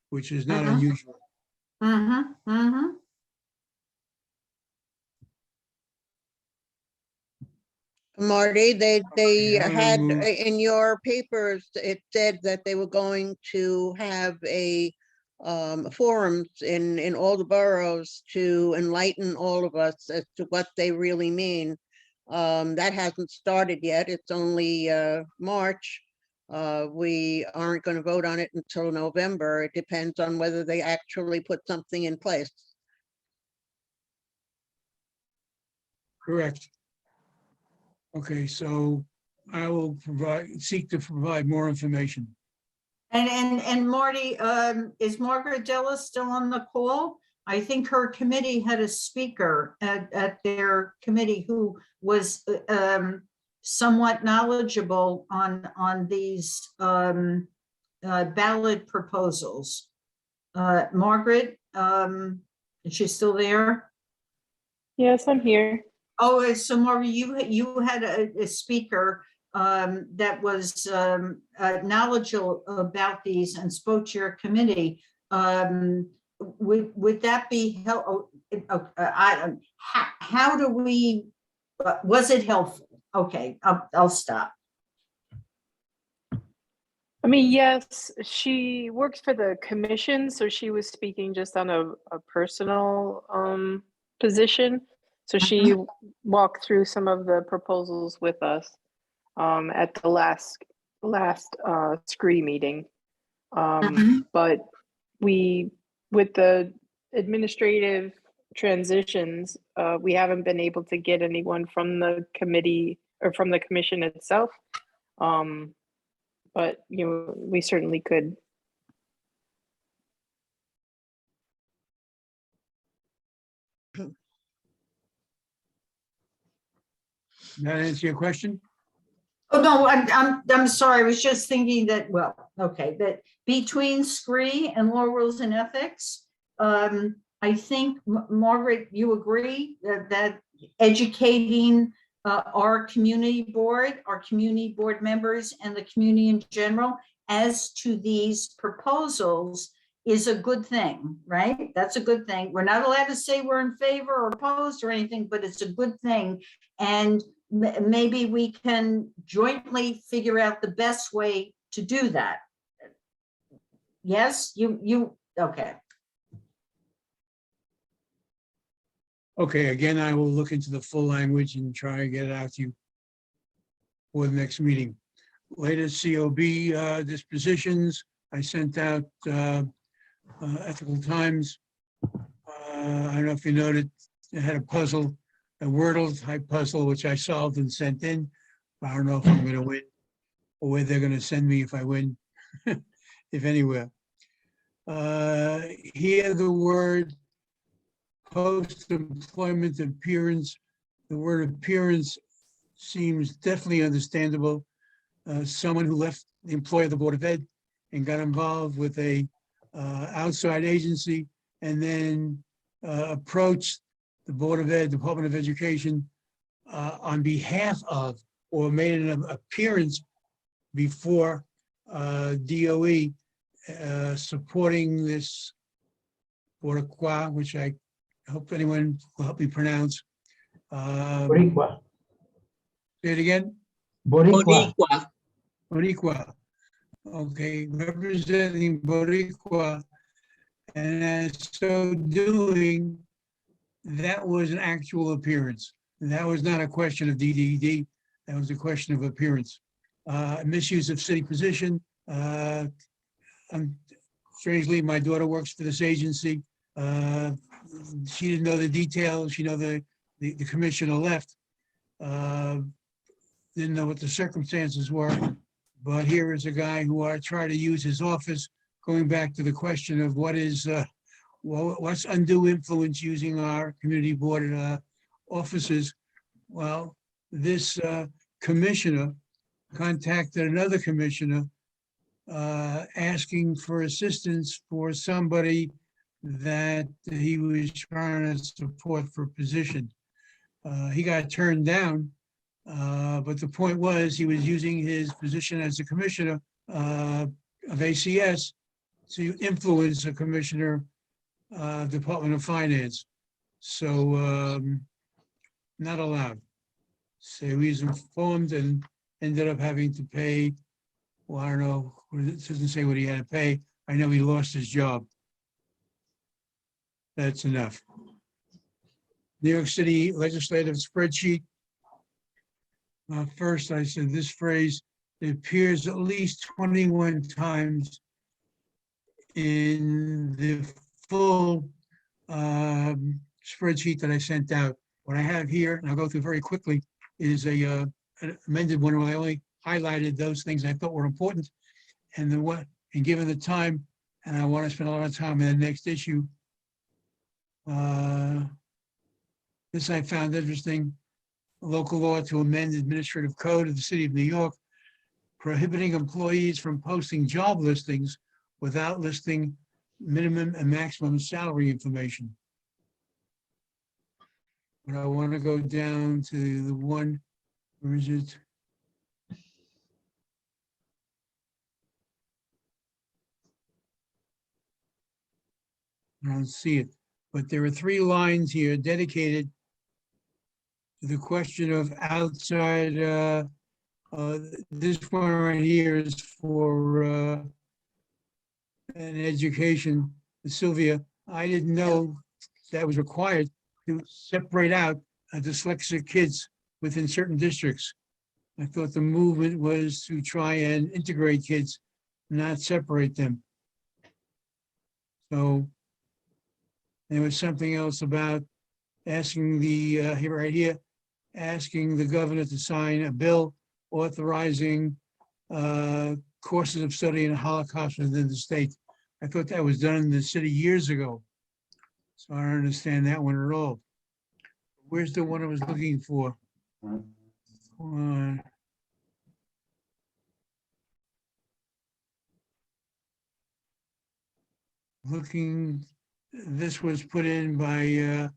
which is not unusual. Marty, they Okay, I'm gonna had, move. in your papers, it said that they were going to have a forums in all the boroughs to enlighten all of us as to what they really mean. That hasn't started yet. It's only March. We aren't going to vote on it until November. It depends on whether they actually put something in place. Correct. Okay, so I will seek to provide more information. And Marty, is Margaret Della still on the call? I think her committee had a speaker at their committee who was somewhat knowledgeable on these ballot proposals. Margaret, is she still there? Yes, I'm here. Oh, so Margaret, you had a speaker that was knowledgeable about these and spoke to your committee. Would that be helpful? How do we, was it helpful? Okay, I'll stop. I mean, yes, she works for the commission, so she was speaking just on a personal position. So she walked through some of the proposals with us at the last SCREE meeting. But with the administrative transitions, we haven't been able to get anyone from the committee or from the commission itself. But we certainly could. That answer your question? Oh, no, I'm sorry. I was just thinking that, well, okay, that between SCREE and law, rules and ethics, I think, Margaret, you agree that educating our community board members and the community in general as to these proposals is a good thing, right? That's a good thing. We're not allowed to say we're in favor or opposed or anything, but it's a good thing. And maybe we can jointly figure out the best way to do that. Yes, you, okay. Okay, again, I will look into the full language and try and get it out to you for the next meeting. Latest COB dispositions, I sent out Ethical Times. I don't know if you noted, it had a puzzle, a Wordle type puzzle, which I solved and sent in. I don't know if I'm gonna win or where they're gonna send me if I win, if anywhere. Here the word post-employment appearance, the word appearance seems definitely understandable. Someone who left the employ of the Board of Ed and got involved with a outside agency and then approached the Board of Ed, Department of Education, on behalf of, or made an appearance before DOE supporting this Boricua, which I hope anyone will help me pronounce. Boricua. Say it again? Boricua. Boricua. Okay, representing Boricua, and as so doing, that was an actual appearance. That was not a question of DDD, that was a question of appearance. Misuse of city position. Strangely, my daughter works for this agency. She didn't know the details. She know the commissioner left. Didn't know what the circumstances were. But here is a guy who I try to use his office, going back to the question of what is, what's undue influence using our community board offices. Well, this commissioner contacted another commissioner asking for assistance for somebody that he was trying to support for a position. He got turned down, but the point was he was using his position as a commissioner of ACS to influence a commissioner, Department of Finance. So not allowed. So he was informed and ended up having to pay, well, I don't know, it doesn't say what he had to pay. I know he lost his job. That's enough. New York City legislative spreadsheet. First, I said this phrase, it appears at least 21 times in the full spreadsheet that I sent out. What I have here, and I'll go through very quickly, is an amended one where I only highlighted those things I thought were important. And then what, and given the time, and I want to spend a lot of time in the next issue. This I found interesting. Local law to amend administrative code of the city of New York, prohibiting employees from posting job listings without listing minimum and maximum salary information. But I want to go down to the one, where is it? I don't see it, but there are 3 lines here dedicated to the question of outside, this one right here is for an education. Sylvia, I didn't know that was required to separate out dyslexic kids within certain districts. I thought the movement was to try and integrate kids, not separate them. So there was something else about asking here, right here, asking the governor to sign a bill authorizing courses of study in Holocaust within the state. I thought that was done in the city years ago. So I don't understand that one at all. Where's the one I was looking for? Looking, this was put in by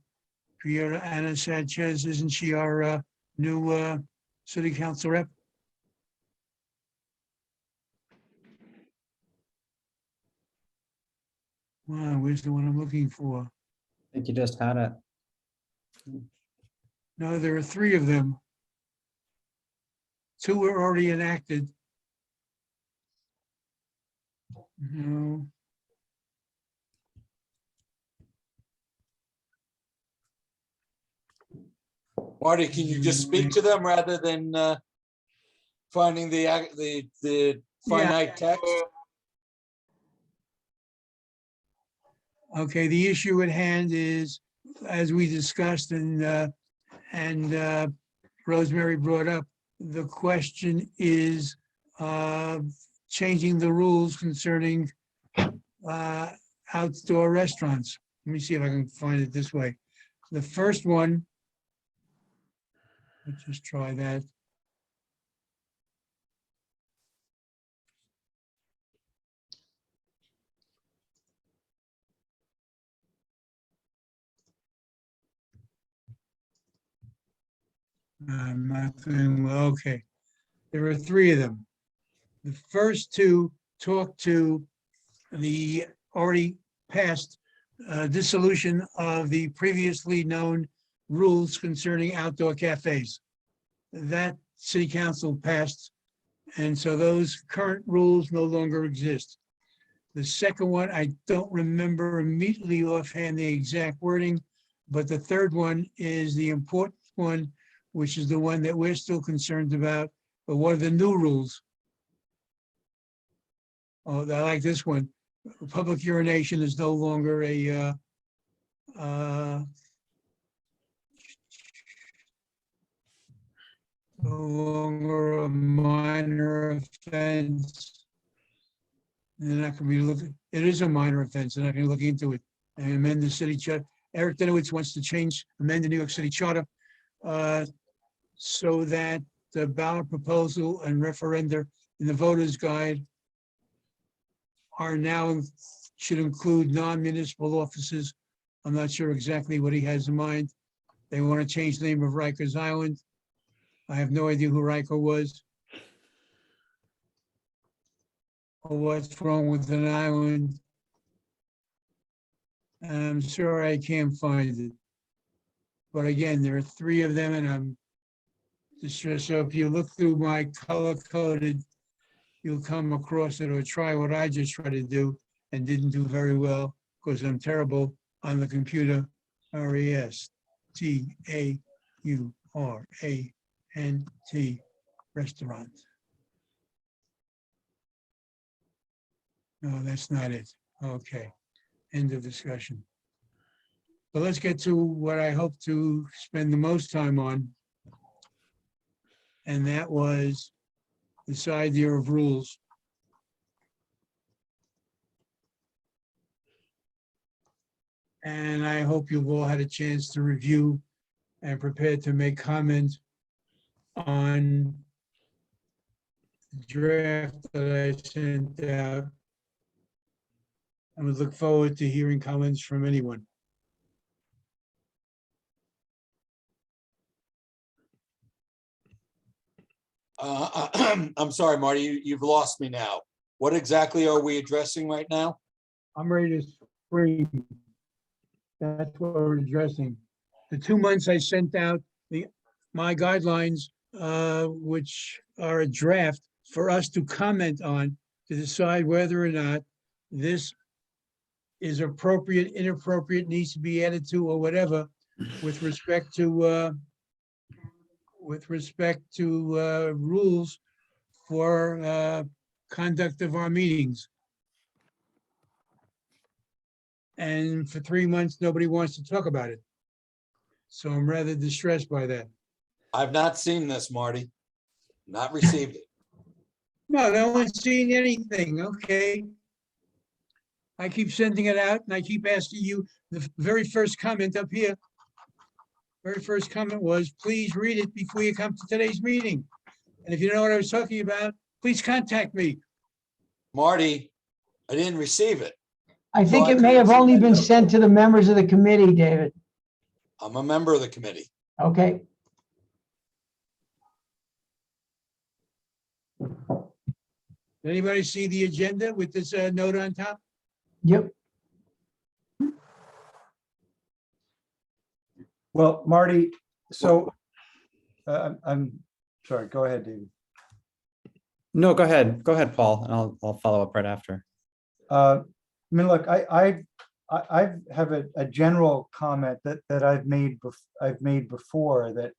Priya Anna Sanchez. Isn't she our new city council rep? Wow, where's the one I'm looking for? I think you just had it. No, there are 3 of them. 2 were already enacted. No. Marty, can you just speak to them rather than finding the finite text? Okay, the issue at hand is, as we discussed and Rosemary brought up, the question is changing the rules concerning outdoor restaurants. Let me see if I can find it this way. The first one, let's just try that. I'm not doing well. Okay. There are 3 of them. The first 2 talk to the already passed dissolution of the previously known rules concerning outdoor cafes. That city council passed, and so those current rules no longer exist. The second one, I don't remember immediately offhand the exact wording, but the third one is the important one, which is the one that we're still concerned about. But what are the new rules? Oh, I like this one. Public urination is no longer a no longer a minor offense. They're not going to be looking, it is a minor offense, they're not going to look into it and amend the city charter. Eric Denowitz wants to amend the New York City Charter so that the ballot proposal and referenda in the voter's guide are now, should include non-municipal offices. I'm not sure exactly what he has in mind. They want to change the name of Rikers Island. I have no idea who Riker was or what's wrong with an island. I'm sure I can't find it. But again, there are 3 of them, and I'm just, so if you look through my color-coded, you'll come across it, or try what I just tried to do and didn't do very well because I'm terrible on the computer. RESTAURANT, restaurant. No, that's not it. Okay, end of discussion. But let's get to what I hope to spend the most time on. And that was this idea of rules. And I hope you've all had a chance to review and prepared to make comment on the draft that I sent out. I would look forward to hearing comments from anyone. I'm sorry, Marty, you've lost me now. What exactly are we addressing right now? I'm ready to scream. That's what we're addressing. The 2 months I sent out my guidelines, which are a draft for us to comment on, to decide whether or not this is appropriate, inappropriate, needs to be added to, or whatever. with respect to rules for conduct of our meetings. And for 3 months, nobody wants to talk about it. So I'm rather distressed by that. I've not seen this, Marty. Not received it. No, no one's seen anything, okay? I keep sending it out and I keep asking you, the very first comment up here. Very first comment was, please read it before you come to today's meeting. And if you don't know what I was talking about, please contact me. Marty, I didn't receive it. I think Well, it may have only been sent to the members of the committee, David. I'm a member of the committee. Okay, Anybody see the agenda with this note on top? yep. Well, Marty, so I'm sorry, go ahead, David. No, go ahead, Paul, and I'll follow up right after. I mean, look, I have a general comment that I've made before that,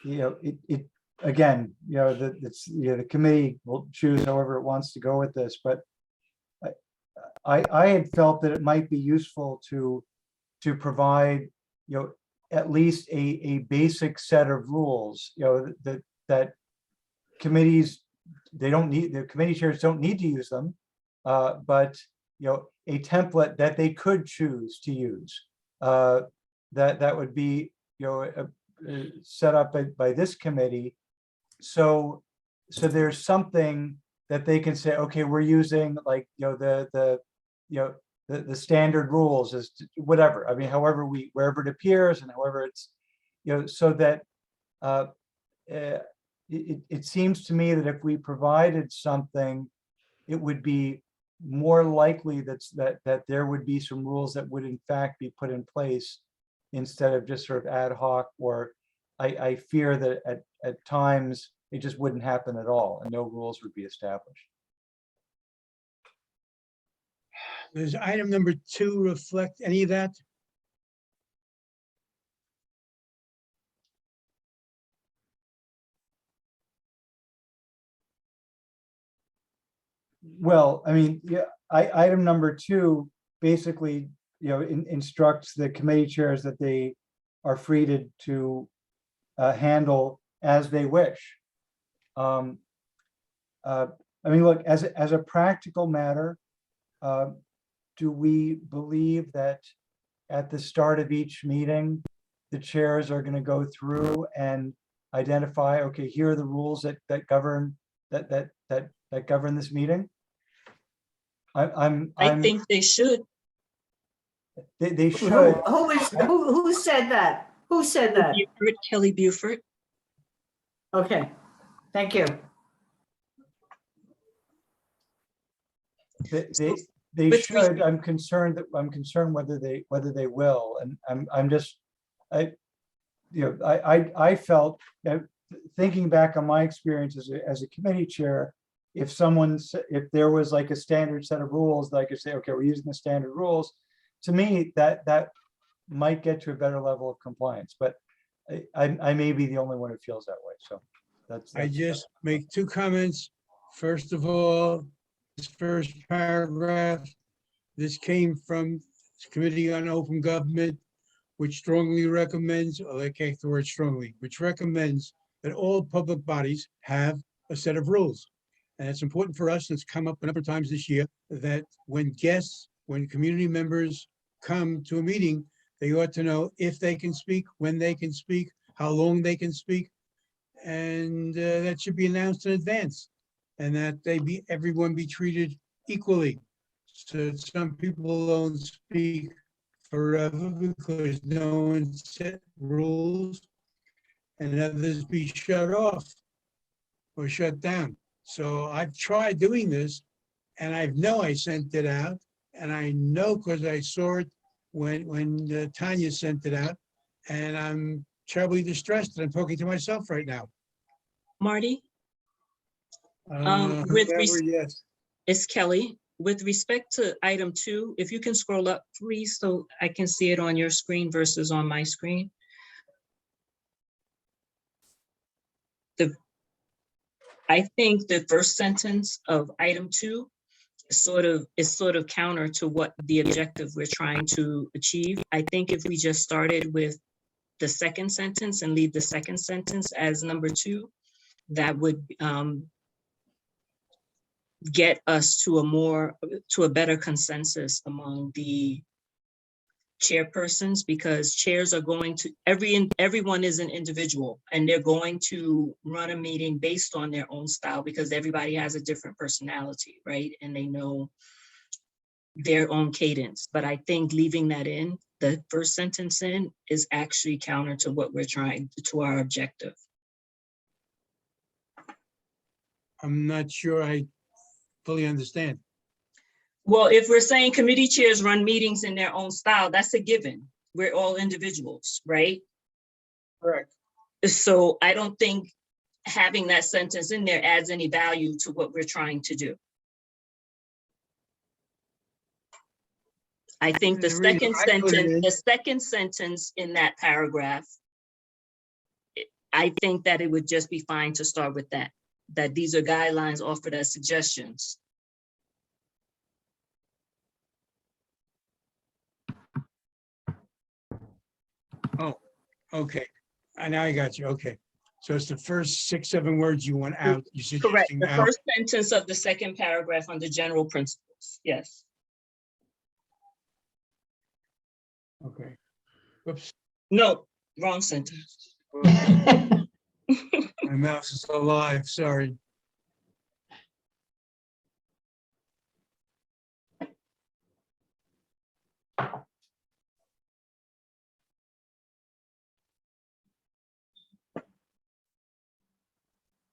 you know, it again, you know, the committee will choose however it wants to go with this, but I had felt that it might be useful to provide, you know, at least a basic set of rules, you know, that committees, the committee chairs don't need to use them, but, you know, a template that they could choose to use, that would be, you know, set up by this committee. So there's something that they can say, okay, we're using, like, you know, the standard rules is whatever. I mean, wherever it appears and however it's, you know, so that it seems to me that if we provided something, it would be more likely that there would be some rules that would in fact be put in place instead of just sort of ad hoc, or I fear that at times it just wouldn't happen at all and no rules would be established. Does item number 2 reflect any of that? Well, I mean, yeah, item number 2 basically, you know, instructs the committee chairs that they are free to handle as they wish. I mean, look, as a practical matter, do we believe that at the start of each meeting, the chairs are going to go through and identify, okay, here are the rules that govern govern this meeting? I think they should. They should. Who said that? Who said that? Kelly Buford. Okay, thank you. They should. I'm concerned whether they will, and I'm just, I felt, thinking back on my experience as a committee chair, if there was like a standard set of rules that I could say, okay, we're using the standard rules, to me that might get to a better level of compliance, but I may be the only one who feels that way. So I just make 2 comments. First of all, this first paragraph, this came from the Committee on Open Government, which strongly recommends, I like the word strongly, which recommends that all public bodies have a set of rules. And it's important for us, and it's come up a number of times this year, that when community members come to a meeting, they ought to know if they can speak, when they can speak, how long they can speak. And that should be announced in advance, and that everyone be treated equally. So some people don't speak forever because no one set rules, and others be shut off or shut down. So I've tried doing this, and I know I sent it out, and I know because I saw it when Tanya sent it out, and I'm terribly distressed that I'm talking to myself right now. Marty, Yes. it's Kelly. with respect to item 2, if you can scroll up, please, so I can see it on your screen versus on my screen. I think the first sentence of item 2 is sort of counter to what the objective we're trying to achieve. I think if we just started with the second sentence and leave the second sentence as number 2, that would get us to a better consensus among the chairpersons, because chairs are going to, everyone is an individual, and they're going to run a meeting based on their own style, because everybody has a different personality, right? And they know their own cadence. But I think leaving that in, the first sentence in, is actually counter to what we're trying to our objective. I'm not sure I fully understand. Well, if we're saying committee chairs run meetings in their own style, that's a given. We're all individuals, right? Correct. So I don't think having that sentence in there adds any value to what we're trying to do. I think the The reason second sentence in that paragraph, I think that it would just be fine to start with that these are guidelines offered as suggestions. Oh, okay. And now I got you. Okay. So it's the first 6, 7 words you want out. You're Correct. suggesting The out. first sentence of the second paragraph under general principles. Yes. Okay. Whoops. No, wrong sentence. My mouse is alive. Sorry.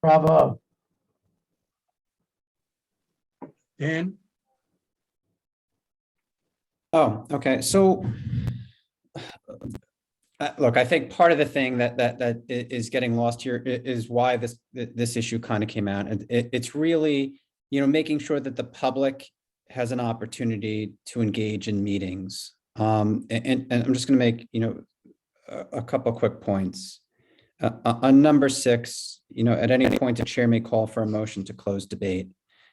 Bravo. Dan? Oh, okay, so look, I think part of the thing that is getting lost here is why this issue kind of came out. And it's really, making sure that the public has an opportunity to engage in meetings. And I'm just going to make, a couple of quick points. On number 6, at any point, the chair may call for a motion to close debate.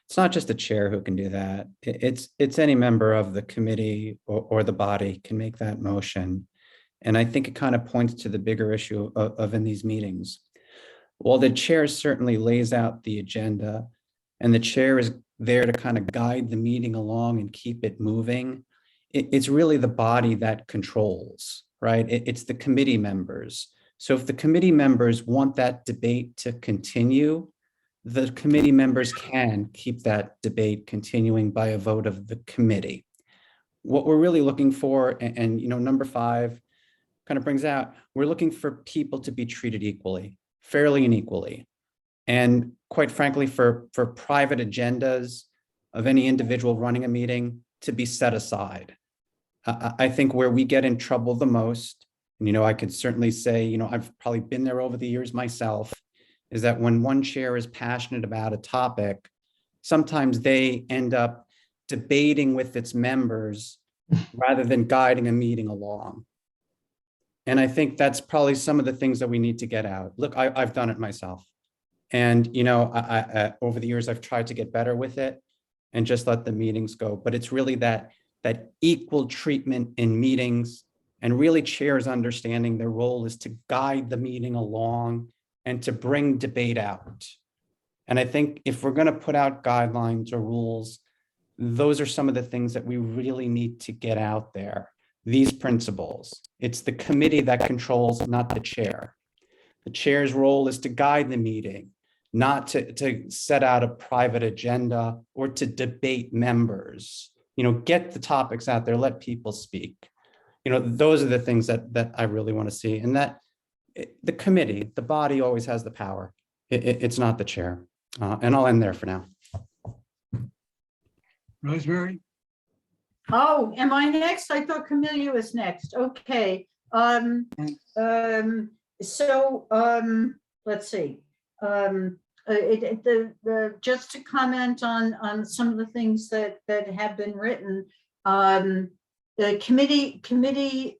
It's not just the chair who can do that. It's any member of the committee or the body can make that motion. And I think it kind of points to the bigger issue of in these meetings. While the chair certainly lays out the agenda and the chair is there to kind of guide the meeting along and keep it moving, it's really the body that controls, right? It's the committee members. So if the committee members want that debate to continue, the committee members can keep that debate continuing by a vote of the committee. What we're really looking for, and number 5 kind of brings out, we're looking for people to be treated equally, fairly and equally. And quite frankly, for private agendas of any individual running a meeting to be set aside. I think where we get in trouble the most, and I could certainly say, I've probably been there over the years myself, is that when one chair is passionate about a topic, sometimes they end up debating with its members rather than guiding a meeting along. And I think that's probably some of the things that we need to get out. Look, I've done it myself. And, I over the years, I've tried to get better with it and just let the meetings go. But it's really that equal treatment in meetings, and really chairs understanding their role is to guide the meeting along and to bring debate out. And I think if we're going to put out guidelines or rules, those are some of the things that we really need to get out there. These principles. It's the committee that controls, not the chair. The chair's role is to guide the meeting, not to set out a private agenda or to debate members. Get the topics out there, let people speak. Those are the things that I really want to see. And that the committee, the body always has the power. It's not the chair. And I'll end there for now. Rosemary? Oh, am I next? I thought Camelia was next. Okay. Let's see. just to comment on some of the things that have been written, the committee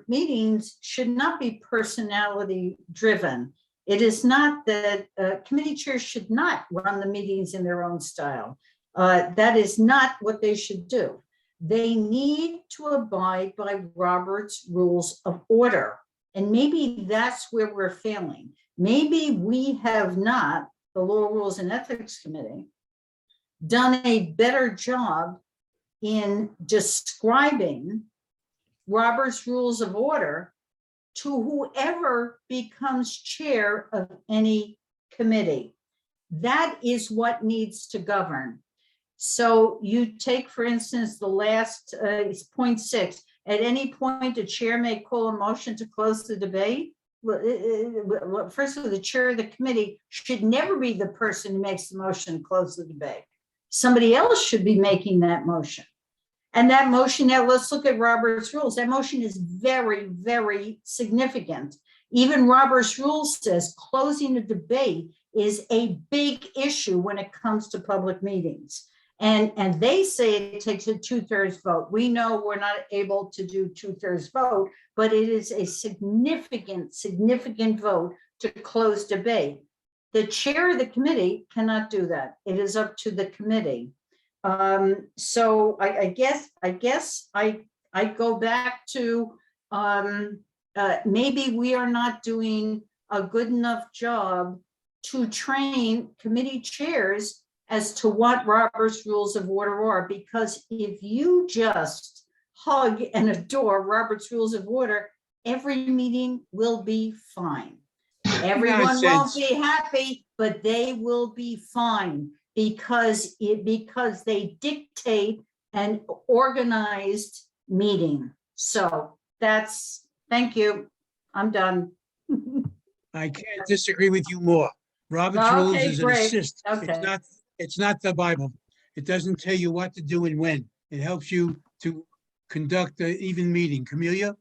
meetings should not be personality driven. It is not that committee chairs should not run the meetings in their own style. That is not what they should do. They need to abide by Robert's Rules of Order. And maybe that's where we're failing. Maybe we have not, the Law, Rules, and Ethics Committee, done a better job in describing Robert's Rules of Order to whoever becomes chair of any committee. That is what needs to govern. So you take, for instance, the last point 6. At any point, a chair may call a motion to close the debate. First of all, the chair of the committee should never be the person who makes the motion to close the debate. Somebody else should be making that motion. And that motion, now let's look at Robert's Rules. That motion is very, very significant. Even Robert's Rules says closing a debate is a big issue when it comes to public meetings. And they say it takes a 2/3 vote. We know we're not able to do 2/3 vote, but it is a significant, significant vote to close debate. The chair of the committee cannot do that. It is up to the committee. So I guess I go back to maybe we are not doing a good enough job to train committee chairs as to what Robert's Rules of Order are, because if you just hug and adore Robert's Rules of Order, every meeting will be fine. Everyone won't Nonsense. be happy, but they will be fine because they dictate an organized meeting. So thank you. I'm done. I can't disagree with you more. Robert's Rules Okay, is an great. assist. Okay. It's not the Bible. It doesn't tell you what to do and when. It helps you to conduct an even meeting. Camelia?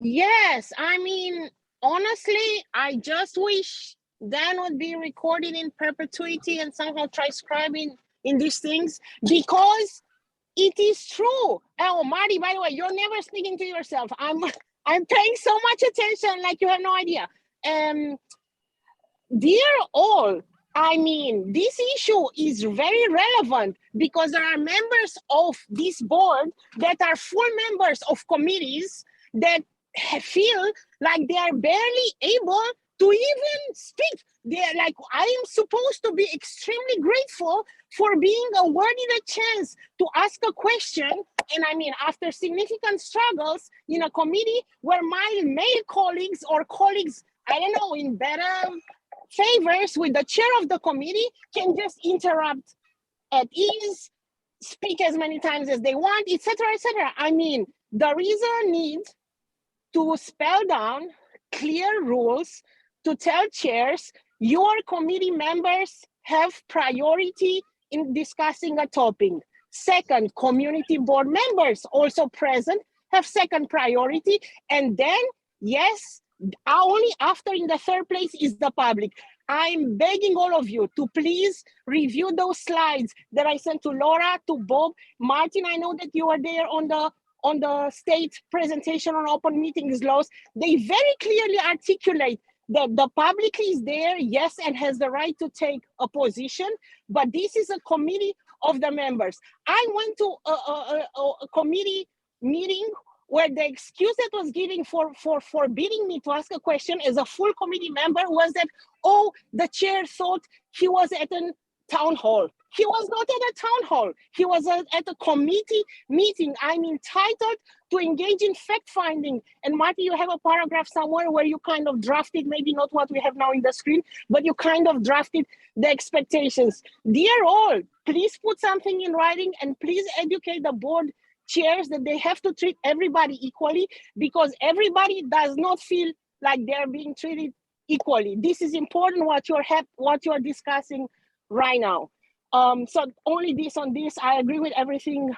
Yes, I mean, honestly, I just wish Dan would be recorded in perpetuity and somehow transcribing in these things, because it is true. Oh, Marty, by the way, you're never speaking to yourself. I'm paying so much attention, like you have no idea. Dear all, I mean, this issue is very relevant because there are members of this board that are full members of committees that feel like they are barely able to even speak. They're like, I am supposed to be extremely grateful for being awarded a chance to ask a question. And I mean, after significant struggles in a committee where my male colleagues or colleagues, I don't know, in better favors with the chair of the committee can just interrupt at ease, speak as many times as they want, etc., etc. I mean, there is a need to spell down clear rules to tell chairs your committee members have priority in discussing a topic. Second, community board members also present have second priority. And then, yes, only after in the third place is the public. I'm begging all of you to please review those slides that I sent to Laura, to Bob. Martin, I know that you are there on the state presentation on open meetings laws. They very clearly articulate that the public is there, yes, and has the right to take a position, but this is a committee of the members. I went to a committee meeting where the excuse that was given for forbidding me to ask a question as a full committee member was that, oh, the chair thought he was at a town hall. He was not at a town hall. He was at a committee meeting. I'm entitled to engage in fact-finding. And Marty, you have a paragraph somewhere where you kind of drafted, maybe not what we have now in the screen, but you kind of drafted the expectations. Dear all, please put something in writing and please educate the board chairs that they have to treat everybody equally, because everybody does not feel like they're being treated equally. This is important what you're discussing right now. So only this on this, I agree with everything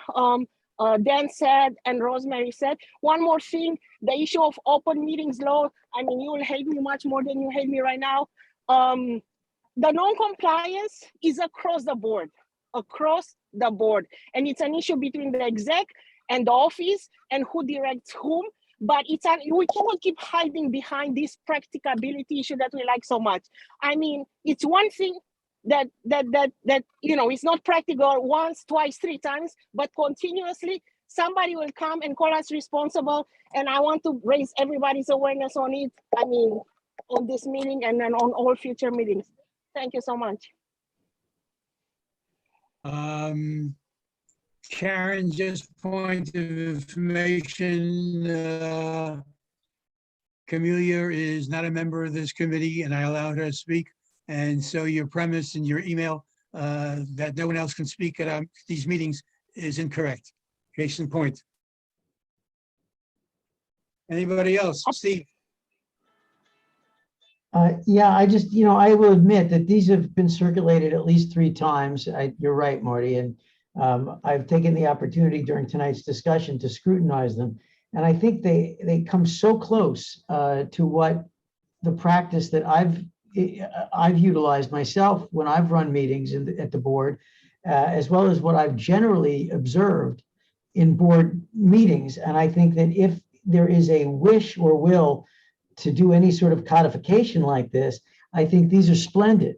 Dan said and Rosemary said. One more thing, the issue of open meetings law. I mean, you will hate me much more than you hate me right now. The non-compliance is across the board, and it's an issue between the exec and the office and who directs whom. But we cannot keep hiding behind this practicability issue that we like so much. I mean, it's one thing that it's not practical once, twice, 3 times, but continuously somebody will come and call us responsible. And I want to raise everybody's awareness on it. I mean, on this meeting and then on all future meetings. Thank you so much. Karen, just point of information, Camelia is not a member of this committee and I allowed her to speak. And so your premise in your email that no one else can speak at these meetings is incorrect. Case in point. Anybody else? Steve? Yeah, I just, I will admit that these have been circulated at least 3 times. You're right, Marty. And I've taken the opportunity during tonight's discussion to scrutinize them. And I think they come so close to what the practice that I've utilized myself when I've run meetings at the board, as well as what I've generally observed in board meetings. And I think that if there is a wish or will to do any sort of codification like this, I think these are splendid,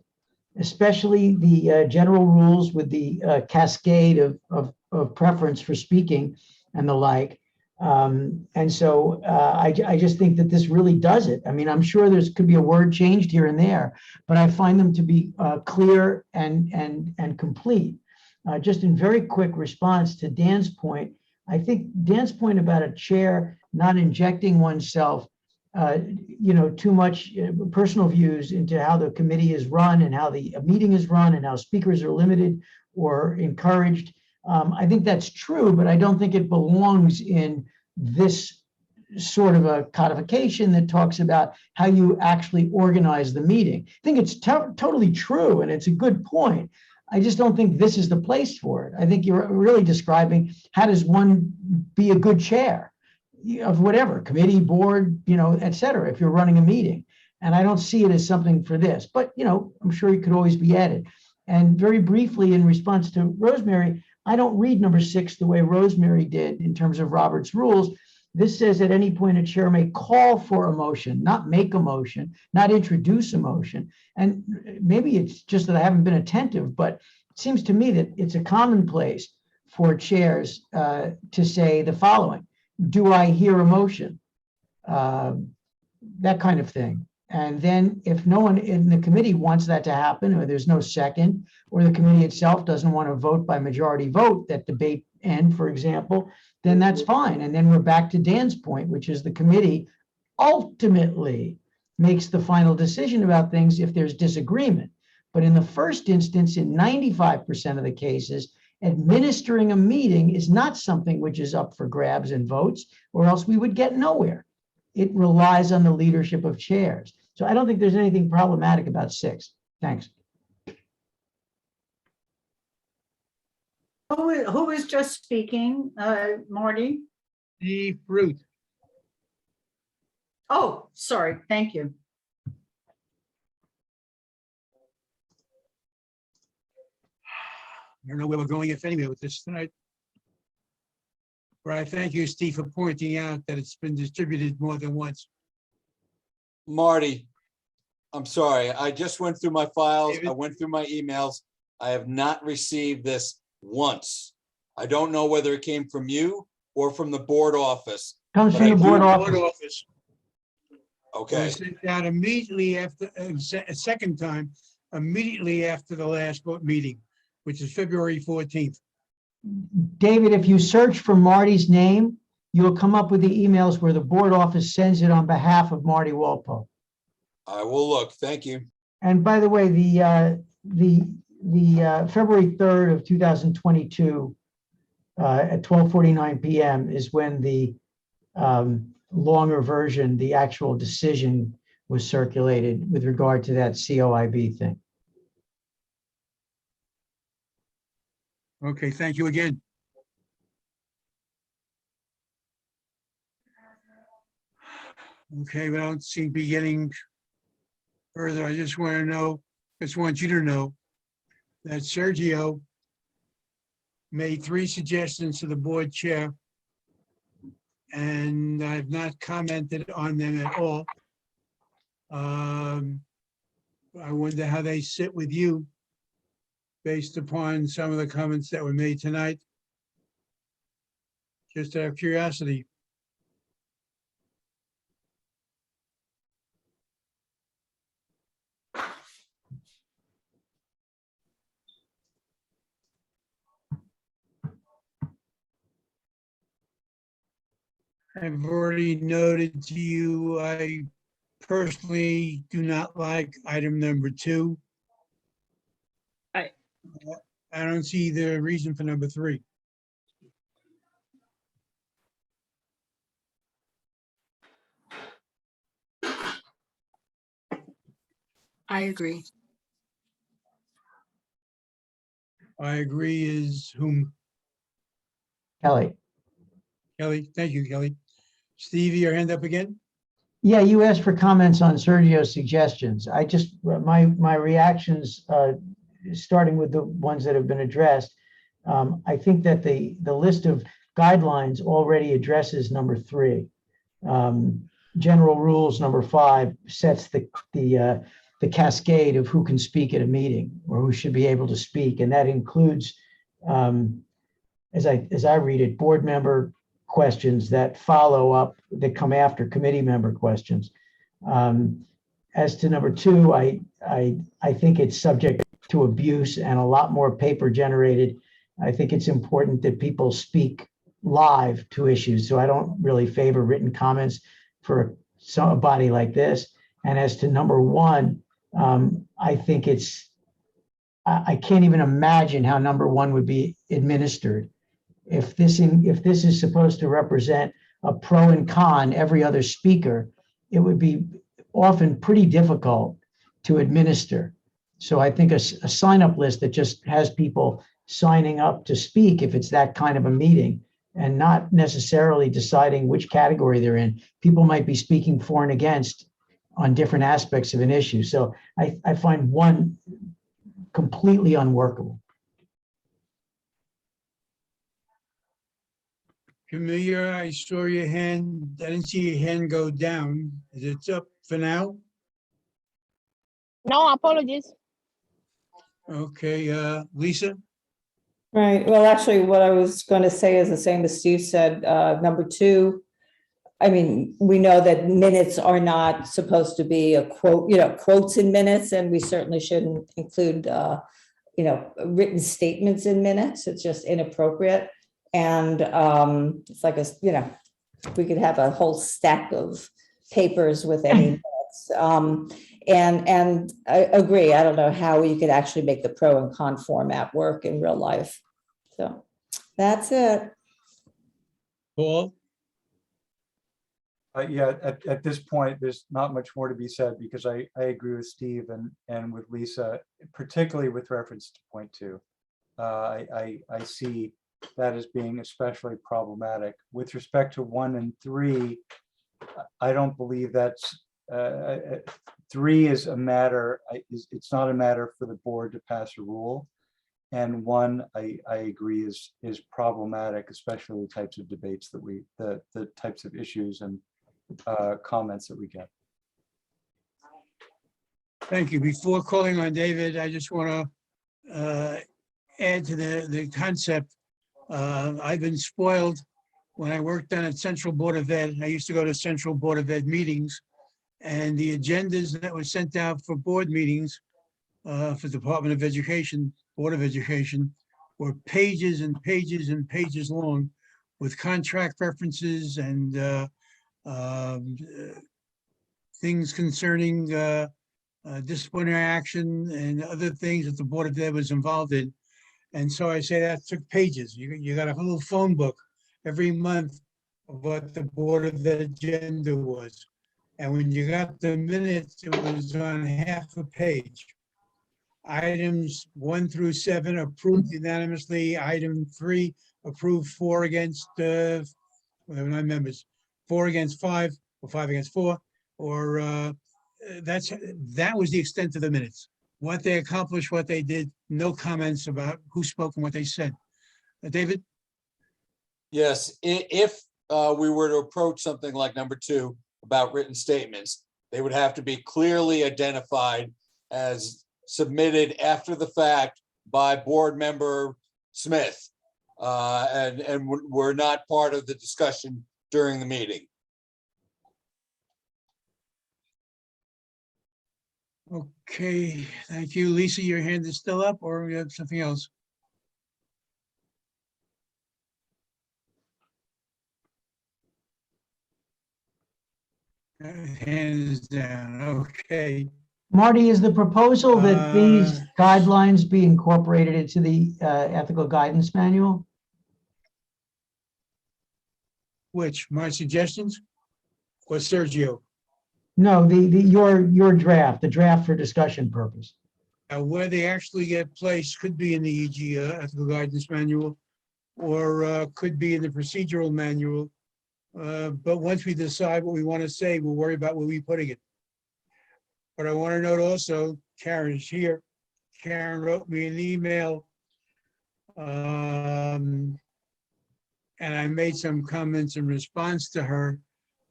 especially the general rules with the cascade of preference for speaking and the like. And so I just think that this really does it. I mean, I'm sure could be a word changed here and there, but I find them to be clear and complete. Just in very quick response to Dan's point, I think Dan's point about a chair not injecting oneself too much personal views into how the committee is run and how the meeting is run and how speakers are limited or encouraged. I think that's true, but I don't think it belongs in this sort of a codification that talks about how you actually organize the meeting. I think it's totally true and it's a good point. I just don't think this is the place for it. I think you're really describing how does one be a good chair of whatever committee, board, et cetera, if you're running a meeting. And I don't see it as something for this, but I'm sure it could always be added. And very briefly, in response to Rosemary, I don't read number 6 the way Rosemary did in terms of Robert's rules. This says at any point a chair may call for a motion, not make a motion, not introduce a motion. And maybe it's just that I haven't been attentive, but it seems to me that it's a commonplace for chairs to say the following: do I hear a motion? That kind of thing. And then if no one in the committee wants that to happen, or there's no second, or the committee itself doesn't want to vote by majority vote, that debate end, for example, then that's fine. And then we're back to Dan's point, which is the committee ultimately makes the final decision about things if there's disagreement. But in the first instance, in 95% of the cases, administering a meeting is not something which is up for grabs and votes, or else we would get nowhere. It relies on the leadership of chairs. So I don't think there's anything problematic about 6. Thanks. Who was just speaking, Marty? Steve Ruth. Oh, sorry, thank you. I don't know where we're going, if anywhere, with this tonight. But I thank you, Steve, for pointing out that it's been distributed more than once. Marty, I'm sorry. I just went through my files. David? I went through my emails. I have not received this once. I don't know whether it came from you or from the board office. Comes But from I the do- board Board office. office. It Okay, was sent out immediately after, a second time, immediately after the last board meeting, which is February 14th. David, if you search for Marty's name, you'll come up with the emails where the board office sends it on behalf of Marty Walpole. I will look. Thank you. And by the way, the February 3rd of 2022 at 12:49 p.m. is when the longer version, the actual decision was circulated with regard to that COIB thing. Okay, thank you again. Okay, but I don't seem to be getting further. I just want you to know that Sergio made 3 suggestions to the board chair, and I've not commented on them at all. I wonder how they sit with you based upon some of the comments that were made tonight. Just out of curiosity. I've already noted to you, I personally do not like item number 2. I- I don't see the reason for number 3. I agree. I agree is whom? Kelly. Kelly, thank you, Kelly. Stevie, your hand up again? Yeah, you asked for comments on Sergio's suggestions. I just, my reactions, starting with the ones that have been addressed, I think that the list of guidelines already addresses number 3. General rules, number 5, sets the cascade of who can speak at a meeting or who should be able to speak. And that includes, as I read it, board member questions that follow up, that come after committee member questions. As to number 2, I think it's subject to abuse and a lot more paper generated. I think it's important that people speak live to issues. So I don't really favor written comments for a body like this. And as to number 1, I think I can't even imagine how number 1 would be administered. If this is supposed to represent a pro and con every other speaker, it would be often pretty difficult to administer. So I think a sign-up list that just has people signing up to speak, if it's that kind of a meeting, and not necessarily deciding which category they're in. People might be speaking for and against on different aspects of an issue. So I find 1 completely unworkable. Camilla, I saw your hand. I didn't see your hand go down. Is it up for now? No, apologies. Okay, Lisa? Right. Well, actually, what I was going to say is the same as Steve said. Number 2, I mean, we know that minutes are not supposed to be a quote, quotes in minutes, and we certainly shouldn't include, written statements in minutes. It's just inappropriate. And it's like we could have a whole stack of papers with any minutes. And I agree. I don't know how you could actually make the pro and con format work in real life. So that's it. Paul? Yeah, at this point, there's not much more to be said because I agree with Steve and with Lisa, particularly with reference to point 2. I see that as being especially problematic. With respect to 1 and 3, I don't believe that's 3 is a matter, it's not a matter for the board to pass a rule. And 1, I agree is problematic, especially the types of debates that the types of issues and comments that we get. Thank you. Before calling on David, I just want to add to the concept. I've been spoiled when I worked down at Central Board of Ed. I used to go to Central Board of Ed meetings, and the agendas that were sent out for board meetings for Department of Education, Board of Education, were pages and pages and pages long with contract references and things concerning disciplinary action and other things that the Board of Ed was involved in. And so I say that took pages. You got a little phone book every month of what the Board of Ed agenda was. And when you got the minutes, it was on half a page. Items 1 through 7 approved unanimously. Item 3 approved 4 against, well, they were not members, 4 against 5. or 5 against 4, or that was the extent of the minutes. What they accomplished, what they did, no comments about who spoke and what they said. David? Yes, if we were to approach something like number 2 about written statements, they would have to be clearly identified as submitted after the fact by board member Smith. And were not part of the discussion during the meeting. Okay, thank you. Lisa, your hand is still up, or you have something else? Hand is down, okay. Marty, is the proposal that these Uh, guidelines be incorporated into the ethical guidance manual? Which, my suggestions? Or Sergio? No, your draft, the draft for discussion purpose. Where they actually get placed could be in the EG Ethical Guidance Manual, or could be in the procedural manual. But once we decide what we want to say, we'll worry about where we're putting it. But I want to note also, Karen's here. Karen wrote me an email. And I made some comments in response to her.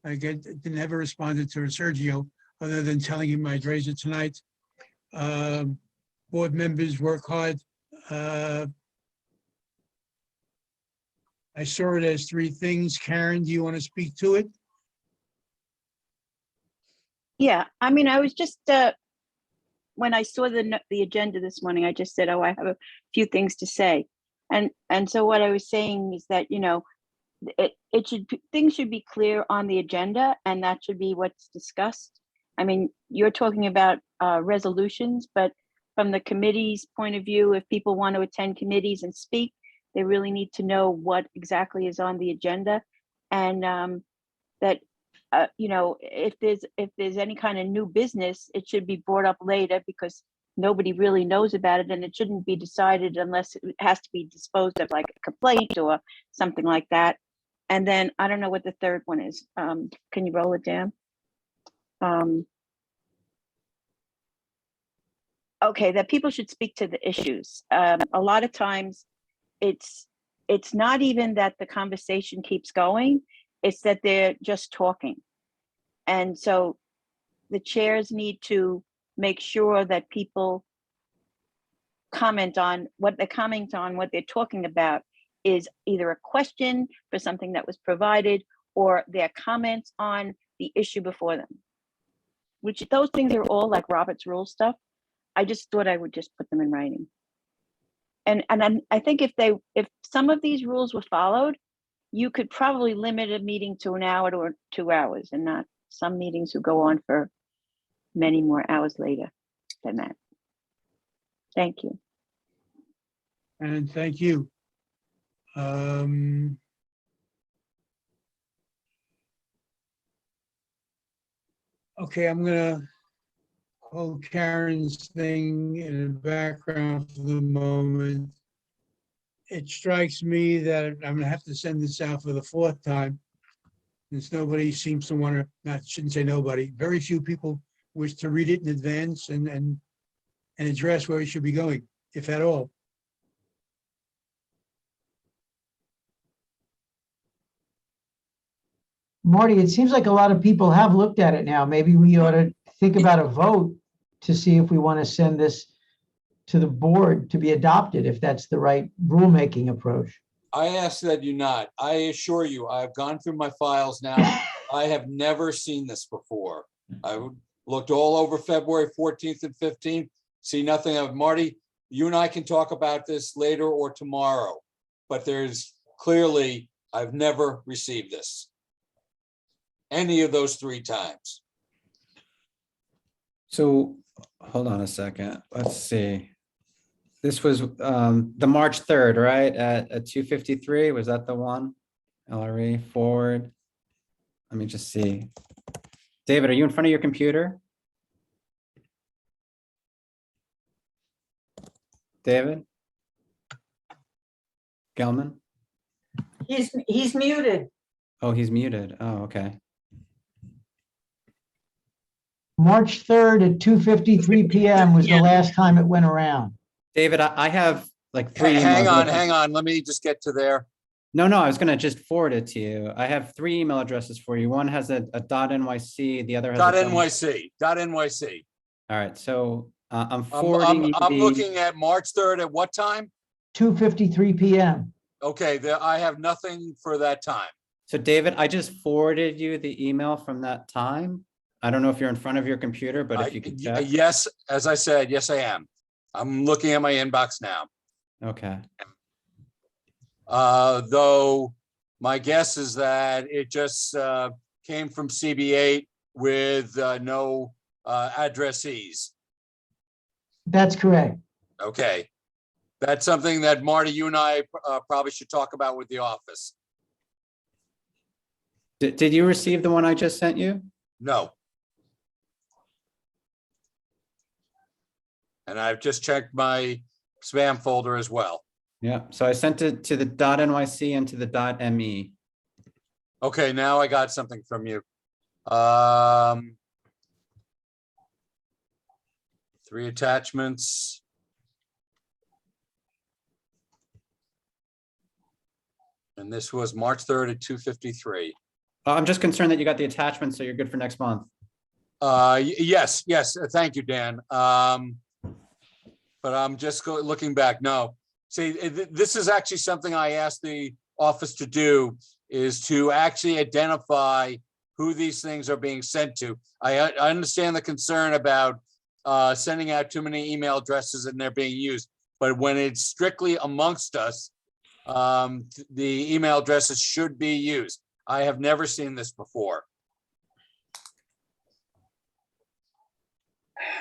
Never responded to Sergio, other than telling him I'd raise it tonight. Board members work hard. I saw it as 3 things. Karen, do you want to speak to it? Yeah, I mean, I was just, when I saw the agenda this morning, I just said, oh, I have a few things to say. And so what I was saying is that, you know, things should be clear on the agenda, and that should be what's discussed. I mean, you're talking about resolutions, but from the committee's point of view, if people want to attend committees and speak, they really need to know what exactly is on the agenda. And that, you know, if there's any kind of new business, it should be brought up later, because nobody really knows about it, and it shouldn't be decided unless it has to be disposed of, like a complaint or something like that. And then I don't know what the third one is. Can you roll it down? Okay, that people should speak to the issues. A lot of times it's not even that the conversation keeps going, it's that they're just talking. And so the chairs need to make sure that people comment on what they're talking about is either a question for something that was provided, or their comments on the issue before them. Which those things are all like Robert's Rule stuff. I just thought I would just put them in writing. And I think if some of these rules were followed, you could probably limit a meeting to an hour or 2 hours, and not some meetings who go on for many more hours later than that. Thank you. And thank you. Okay, I'm gonna hold Karen's thing in the background for the moment. It strikes me that I'm gonna have to send this out for the 4th time, since nobody seems to want to, shouldn't say nobody, very few people wish to read it in advance and address where we should be going, if at all. Marty, it seems like a lot of people have looked at it now. Maybe we ought to think about a vote to see if we want to send this to the board to be adopted, if that's the right rulemaking approach. I ask that you not. I assure you, I've gone through my files now. I have never seen this before. I looked all over February 14th and 15th, see nothing of Marty. You and I can talk about this later or tomorrow, but there's clearly, I've never received this. Any of those 3 times. So hold on a second. Let's see. This was the March 3rd, right? At 2:53. Was that the one? LRE forward. Let me just see. David, are you in front of your computer? David? Gelman? He's muted. Oh, he's muted. Oh, okay. March 3rd at 2:53 PM was the last time it went around. David, I have like three. Hang email on, addresses. hang on. Let me just get to there. No, I was gonna just forward it to you. I have three email addresses for you. One has a .nyc, the other has. Dot a .nyc, dot .nyc. All right, so I'm forwarding you I'm the- looking at March 3rd at what time? 2:53 PM. Okay, there, I have nothing for that time. So David, I just forwarded you the email from that time. I don't know if you're in front of your computer, but if you could check. Yes, as I said, yes, I am. I'm looking at my inbox now. Okay. Though my guess is that it just came from CB8 with no addressees. That's correct. Okay. That's something that Marty, you and I probably should talk about with the office. Did you receive the one I just sent you? No. And I've just checked my spam folder as well. Yeah, so I sent it to the .nyc and to the .me. Okay, now I got something from you. 3 attachments. And this was March 3rd at 2:53. I'm just concerned that you got the attachment, so you're good for next month. Yes, thank you, Dan. But I'm just looking back. No, see, this is actually something I asked the office to do, is to actually identify who these things are being sent to. I understand the concern about sending out too many email addresses and they're being used, but when it's strictly amongst us, the email addresses should be used. I have never seen this before.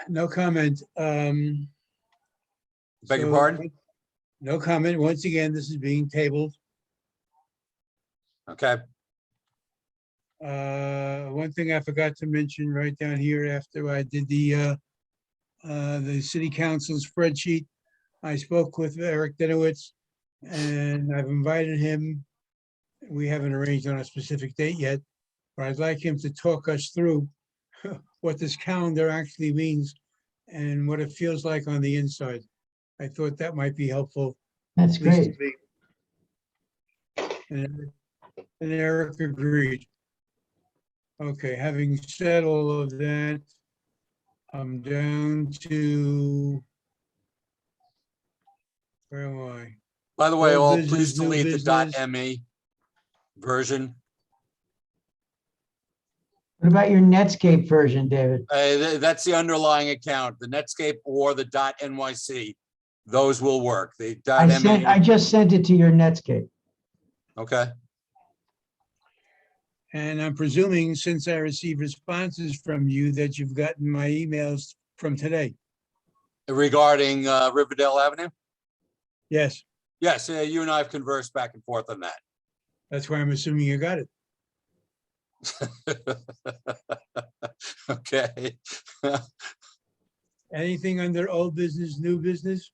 No comment. Beg your So, pardon? No comment. Once again, this is being tabled. Okay, One thing I forgot to mention right down here after I did the city council spreadsheet, I spoke with Eric Denowitz and I've invited him. We haven't arranged on a specific date yet, but I'd like him to talk us through what this calendar actually means and what it feels like on the inside. I thought that might be helpful. That's at least great. to me. And Eric agreed. Okay, having said all of that, I'm down to, where am I? by the way, Old all business, please new delete the business. .me version. What about your Netscape version, David? That's the underlying account, the Netscape or the .nyc. Those will work. The I .me, just sent it to your Netscape. okay. And I'm presuming, since I received responses from you, that you've gotten my emails from today. Regarding Riverdale Avenue? Yes, Yes, you and I have conversed back and forth on that. that's why I'm assuming you got it. Okay. Anything under old business, new business?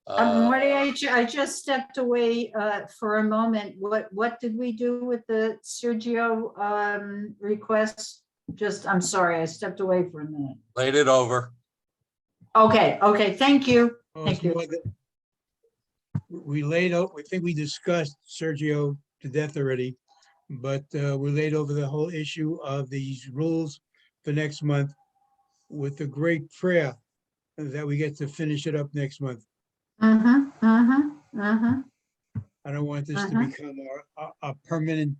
Marty, Uh, I just stepped away for a moment. What did we do with the Sergio request? I'm sorry, I stepped away for a minute. Laid it over. Okay, thank you. Oh, Thank it's you. more that We laid out, we think we discussed Sergio to death already, but we laid over the whole issue of these rules for next month with the great prayer that we get to finish it up next month. Mm-hmm. I don't want this to Uh-huh. become a permanent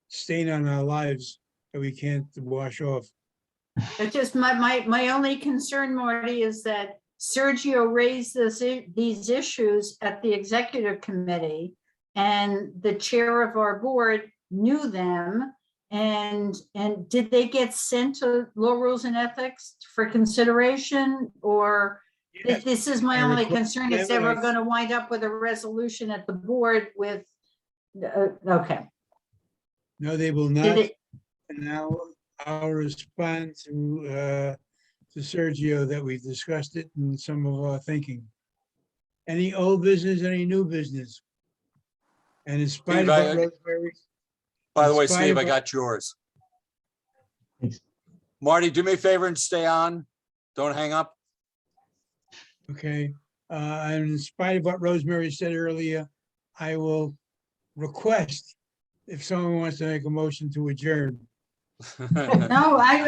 stain on our lives that we can't wash off. It's just my only concern, Marty, is that Sergio raised these issues at the executive committee, and the chair of our board knew them. And did they get sent to Law Rules and Ethics for consideration, or Yes, this is my I only request concern, is them, that we're and I- going to wind up with a resolution at the board with, okay. No, they will Did not. it, And now I'll respond to Sergio that we've discussed it and some of our thinking. Any old business, any new business? And in spite Steve, of what Rosemary, By the in way, spite Steve, of I what- got yours. Thanks. Marty, do me a favor and stay on. Don't hang up. Okay, and in spite of what Rosemary said earlier, I will request if someone wants to make a motion to adjourn. No, I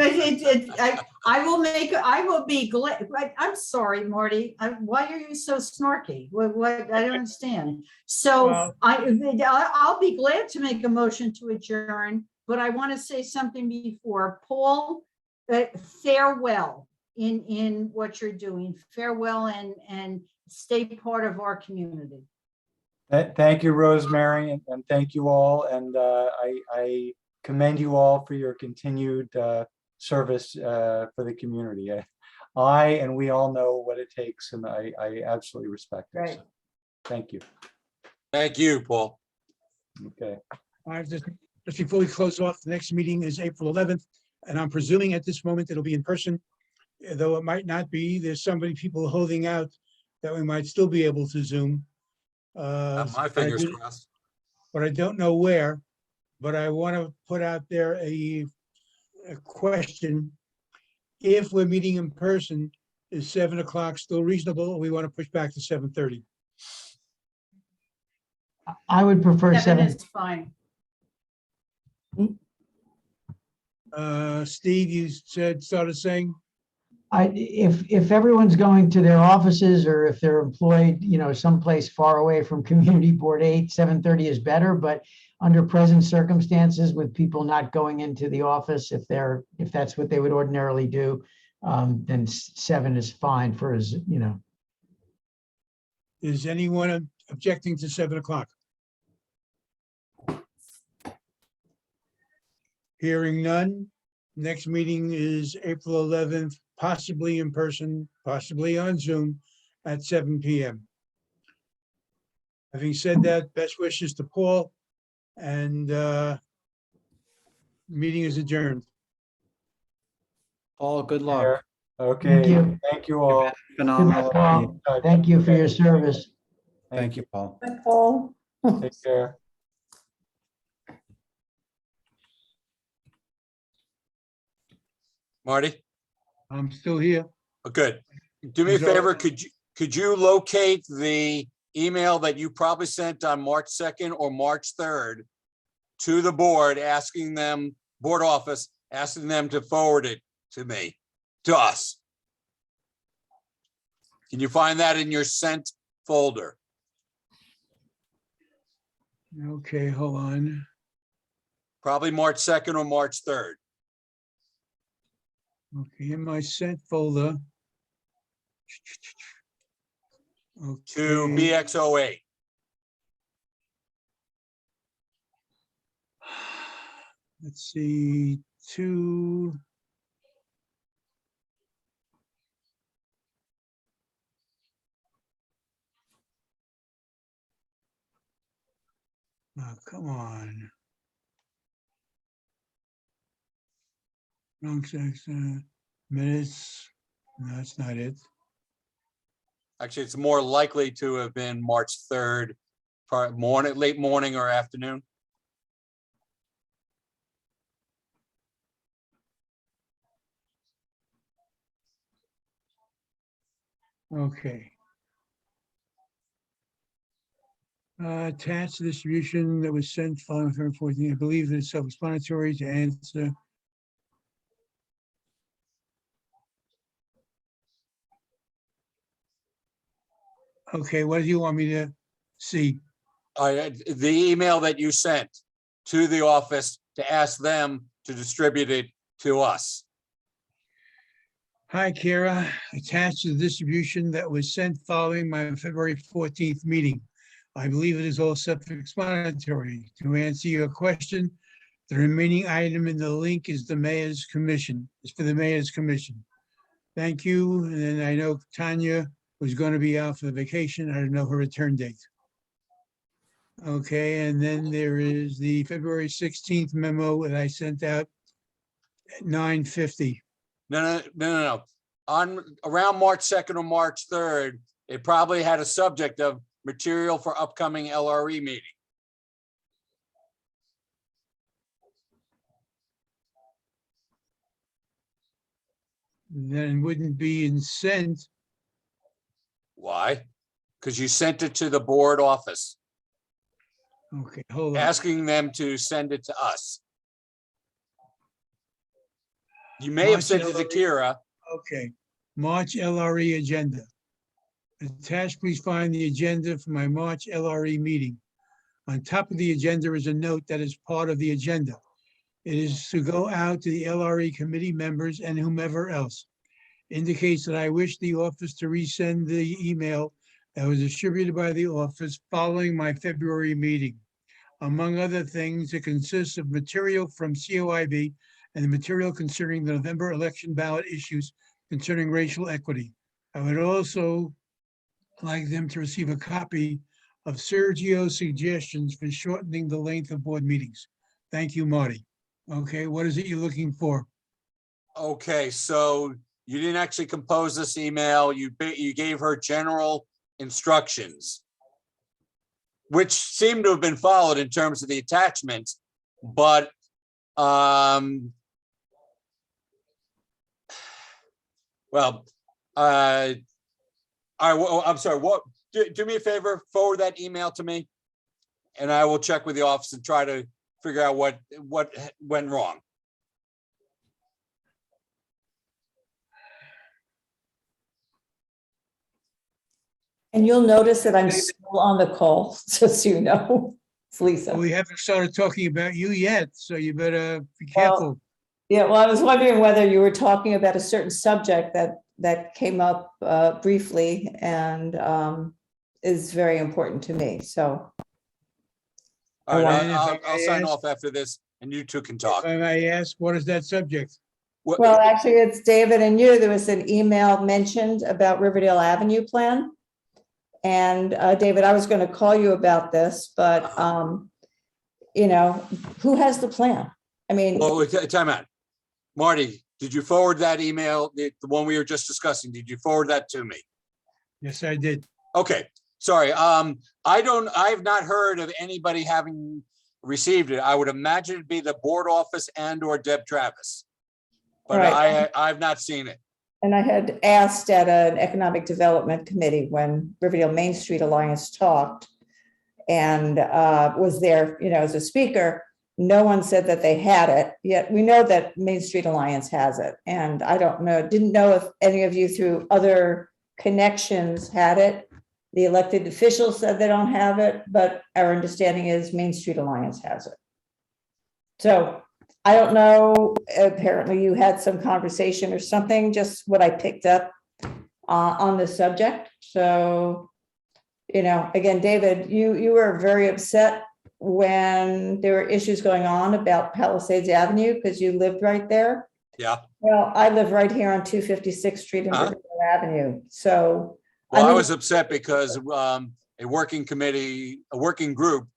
will be glad, I'm sorry, Marty, why are you so snarky? What, I don't understand. So Well- I'll be glad to make a motion to adjourn, but I want to say something before. Paul, farewell in what you're doing. Farewell and stay part of our community. Thank you, Rosemary, and thank you all. And I commend you all for your continued service for the community. And we all know what it takes, and I absolutely respect it. Right. So, thank you. Thank you, Paul. Okay. Just before we close off, the next meeting is April 11th, and I'm presuming at this moment it'll be in person, though it might not be. There's so many people holding out that we might still be able to Zoom. Got my I fingers did- crossed. But I don't know where. But I want to put out there a question. If we're meeting in person, is 7 o'clock still reasonable, or we want to push back to 7:30? I would prefer 7 7. is fine. Steve, you started saying, If everyone's going to their offices or if they're employed, someplace far away from Community Board 8, 7:30 is better, but under present circumstances with people not going into the office, if that's what they would ordinarily do, then 7 is fine for us, is anyone objecting to 7 o'clock? Hearing none. Next meeting is April 11th, possibly in person, possibly on Zoom at 7 PM. Having said that, best wishes to Paul, and meeting is adjourned. Paul, good luck. Okay, you. thank you all. Good Phenomenal. luck, Paul. Thank you for your service. Thank you, Paul. Paul. Take care. Marty? I'm still here. Oh, good. Do me a He's all- favor, could you locate the email that you probably sent on March 2nd or March 3rd to the board, asking them, board office, asking them to forward it to me, to us? Can you find that in your sent folder? Okay, hold on. Probably March 2nd or March 3rd. Okay, in my sent folder. To Okay. BX08. Let's see, two. Oh, come on. Wrong section, minutes. No, that's not it. Actually, it's more likely to have been March 3rd, morning, late morning or afternoon. Okay. Attached distribution that was sent following February 14. I believe that it's self-explanatory to answer. Okay, what do you want me to see? The email that you sent to the office to ask them to distribute it to us. Hi, Kara. Attached to the distribution that was sent following my February 14th meeting. I believe it is all self-explanatory. To answer your question, the remaining item in the link is the mayor's commission. It's for the mayor's commission. Thank you. And then I know Tanya was going to be out for the vacation. I don't know her return date. Okay, and then there is the February 16th memo that I sent out at 9:50. No. On around March 2nd or March 3rd, it probably had a subject of material for upcoming LRE meeting. then wouldn't be in sent. Why? Because you sent it to the board office, Okay, hold on. asking them to send it to us. You may have March sent it to 11th. Kira. Okay, March LRE agenda. Attached, please find the agenda for my March LRE meeting. On top of the agenda is a note that is part of the agenda. It is to go out to the LRE committee members and whomever else. Indicates that I wish the office to resend the email that was distributed by the office following my February meeting. Among other things, it consists of material from COIB and the material concerning the November election ballot issues concerning racial equity. I would also like them to receive a copy of Sergio's suggestions for shortening the length of board meetings. Thank you, Marty. Okay, what is it you're looking for? Okay, so you didn't actually compose this email. You gave her general instructions, which seem to have been followed in terms of the attachments, but well, I'm sorry, what, do me a favor, forward that email to me, and I will check with the office and try to figure out what went wrong. And you'll notice that I'm still on the call, just so you know. It's Lisa. We haven't started talking about you yet, so you better be Well, careful. Yeah, well, I was wondering whether you were talking about a certain subject that came up briefly and is very important to me, so. All right, And if I I'll may sign ask- off after this and you two can If talk. I may ask, what is that subject? What- Well, actually, it's David and you. There was an email mentioned about Riverdale Avenue plan. And David, I was going to call you about this, but who has the plan? I mean, Oh, time out. Marty, did you forward that email, the one we were just discussing? Did you forward that to me? Yes, I did. Okay, sorry. I've not heard of anybody having received it. I would imagine it'd be the board office and or Deb Travis. But Right. I've not seen it. and I had asked at an economic development committee when Riverdale Main Street Alliance talked and was there, as a speaker. No one said that they had it, yet we know that Main Street Alliance has it. And I didn't know if any of you through other connections had it. The elected officials said they don't have it, but our understanding is Main Street Alliance has it. So I don't know, apparently you had some conversation or something, just what I picked up on the subject. So, again, David, you were very upset when there were issues going on about Palisades Avenue because you lived right there. Yeah. Well, I live right here on 256th Street and Riverdale Avenue. So. Well, I mean- was upset because a working group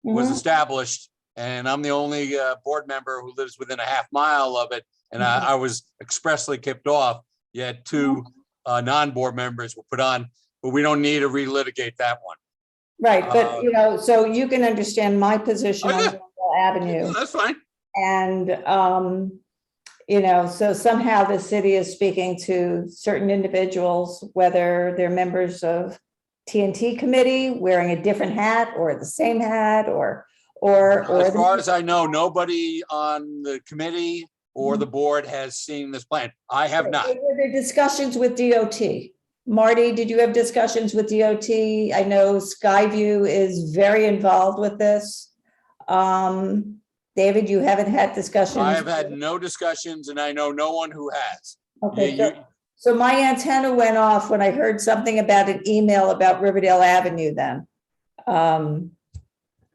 was Mhm. established, and I'm the only board member who lives within a half mile of it. And I was expressly kicked off, yet two non-board members were put on, but we don't need to relitigate that one. Right, but so you can understand my position Oh, on yeah. Riverdale Avenue. That's fine. And, so somehow the city is speaking to certain individuals, whether they're members of TNT committee wearing a different hat or the same hat or. As far as I know, nobody on the committee or the board has seen this plan. I have not. Were there discussions with DOT? Marty, did you have discussions with DOT? I know Skyview is very involved with this. David, you haven't had discussions? I have had no discussions and I know no one who has. Okay, Yeah, so my antenna went off when I heard something about an email about Riverdale Avenue then.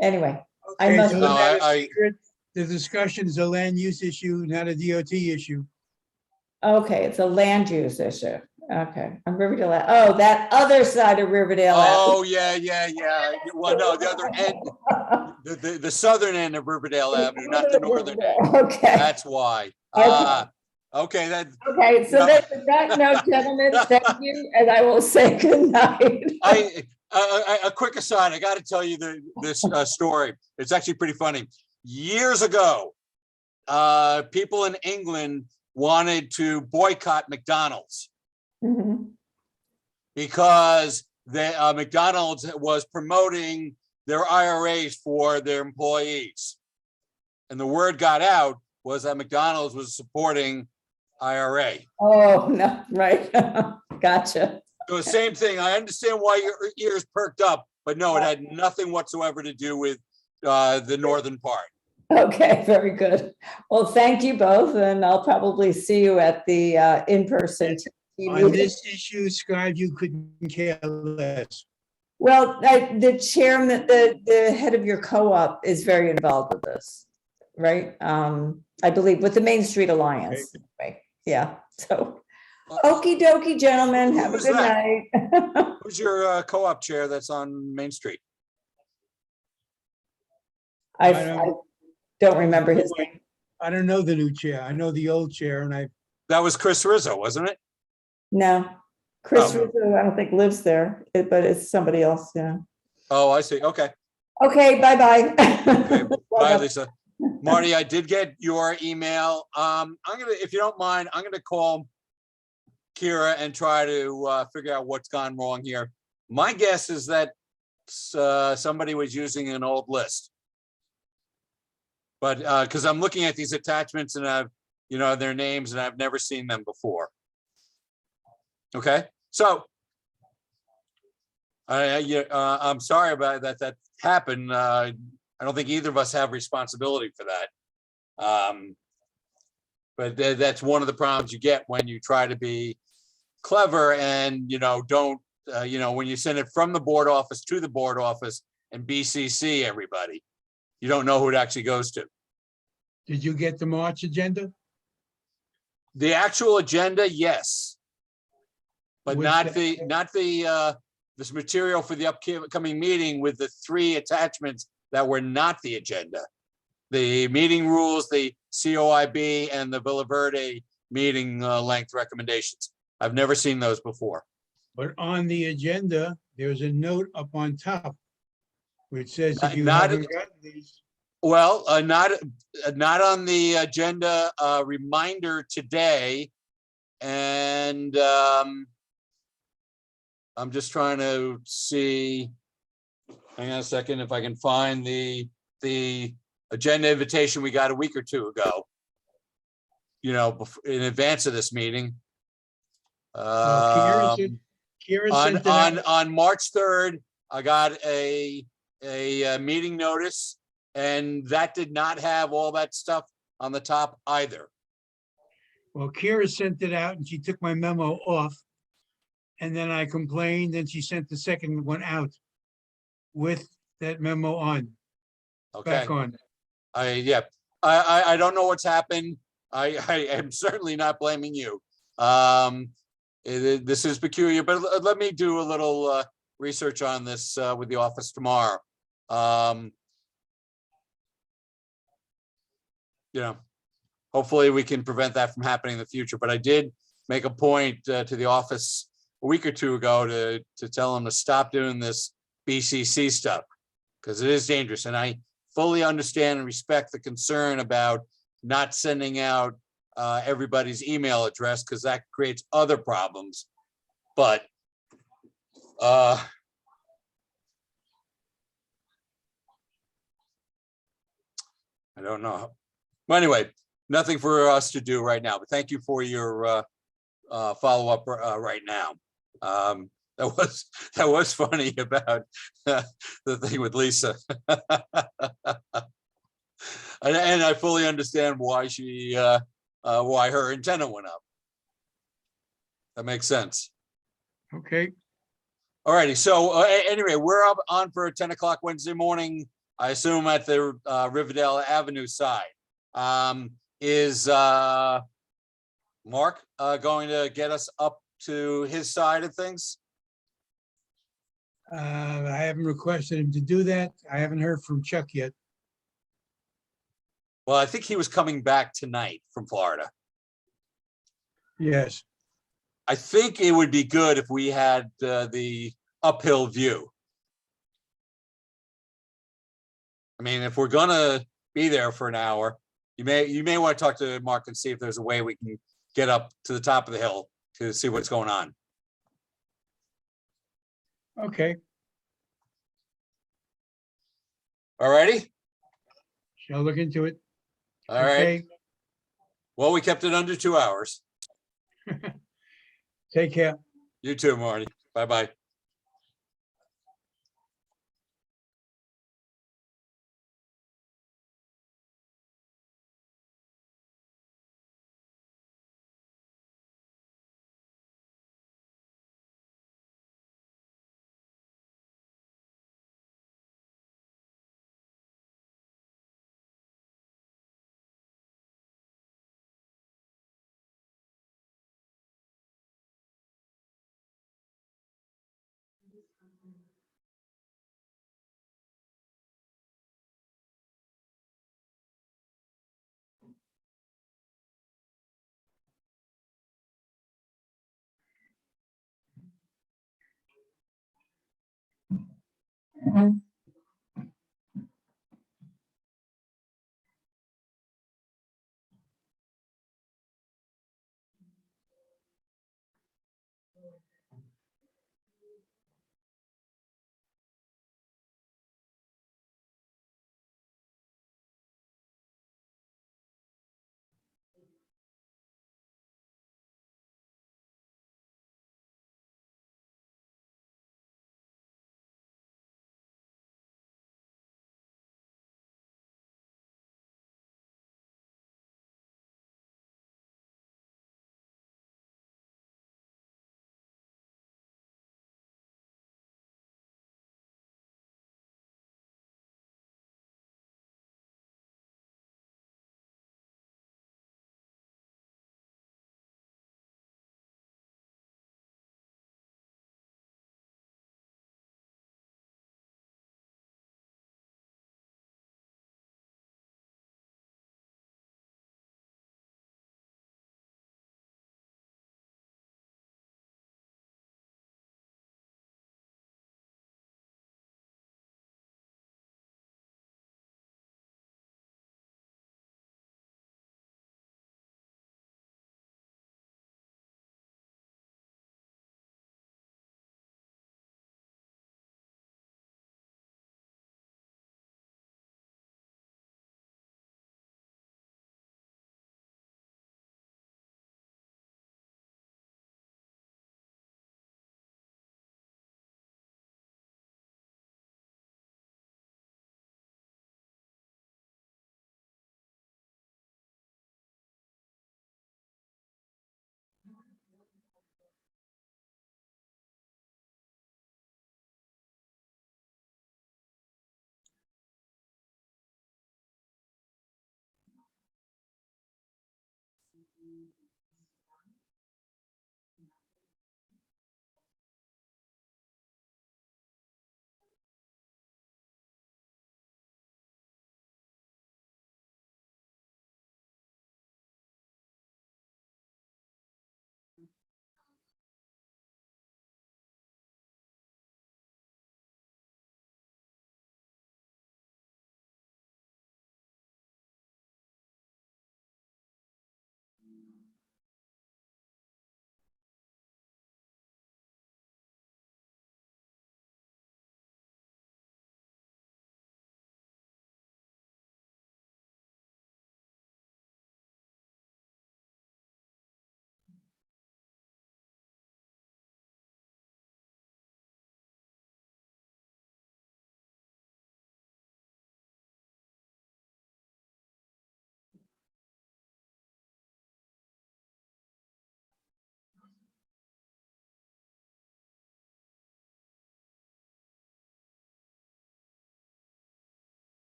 Anyway, I Okay, must. so No, not a I- secret. The discussion is a land use issue, not a DOT issue. Okay, it's a land use issue. Okay, on Riverdale, that other side of Riverdale. Oh, yeah. Well, no, the other end, the southern end of Riverdale Avenue, not the northern end. Okay, That's why. Okay. Okay, that, okay, so No. that's a that note, gentlemen, thank you, and I will say good night. a quick aside, I got to tell you this story. It's actually pretty funny. Years ago, people in England wanted to boycott McDonald's Mhm. because McDonald's was promoting their IRAs for their employees. And the word got out was that McDonald's was supporting IRA. Oh, no, right. Gotcha. So the same thing. I understand why your ears perked up, but no, it had nothing whatsoever to do with the northern part. Okay, very good. Well, thank you both, and I'll probably see you at the in-person. TV On meeting. this issue, Scott, you couldn't care less. Well, the chairman, the head of your co-op is very involved with this, right? I believe with the Main Street Alliance, right? Yeah, so, okey dokey, gentlemen, have a Who's good that? night. Who's your co-op chair that's on Main Street? I I don't remember his name. I don't know the new chair. I know the old chair, and I, That was Chris Rizzo, wasn't it? No, Chris Oh. Rizzo, I don't think lives there, but it's somebody else, yeah. Oh, I see. Okay. Okay, bye-bye. Bye, Lisa. Marty, I did get your email. I'm gonna, if you don't mind, I'm gonna call Kira and try to figure out what's gone wrong here. My guess is that somebody was using an old list. But because I'm looking at these attachments and I've, their names and I've never seen them before. Okay, so I'm sorry about that happened. I don't think either of us have responsibility for that. But that's one of the problems you get when you try to be clever and, don't, when you send it from the board office to the board office and BCC everybody, you don't know who it actually goes to. did you get the March agenda? The actual agenda, yes. But Which not that- this material for the upcoming meeting with the 3 attachments that were not the agenda. The meeting rules, the COIB, and the Villa Verde meeting length recommendations. I've never seen those before. But on the agenda, there's a note up on top which says if you Not- haven't gotten these, Well, not on the agenda, reminder today. And I'm just trying to see, hang on a second, if I can find the agenda invitation we got a week or 2 ago. In advance of this meeting. Kira sent it out. On March 3rd, I got a meeting notice, and that did not have all that stuff on the top either. Well, Kira sent it out and she took my memo off. And then I complained and she sent the second one out with that memo on, Okay, back on. I don't know what's happened. I am certainly not blaming you. This is peculiar, but let me do a little research on this with the office tomorrow. Hopefully we can prevent that from happening in the future, but I did make a point to the office a week or 2 ago to tell them to stop doing this BCC stuff, because it is dangerous. And I fully understand and respect the concern about not sending out everybody's email address, because that creates other problems. But I don't know. Well, anyway, nothing for us to do right now, but thank you for your follow-up right now. That was funny about the thing with Lisa. And I fully understand why why her antenna went up. That makes sense. Okay, All righty, so anyway, we're up on for 10 o'clock Wednesday morning, I assume at the Riverdale Avenue side. Is Mark going to get us up to his side of things? I haven't requested him to do that. I haven't heard from Chuck yet. Well, I think he was coming back tonight from Florida. Yes, I think it would be good if we had the uphill view. I mean, if we're gonna be there for an hour, You may want to talk to Mark and see if there's a way we can get up to the top of the hill to see what's going on. Okay, All righty? shall look into it. All right. Okay, Well, we kept it under 2 hours. take care. You too, Marty. Bye-bye.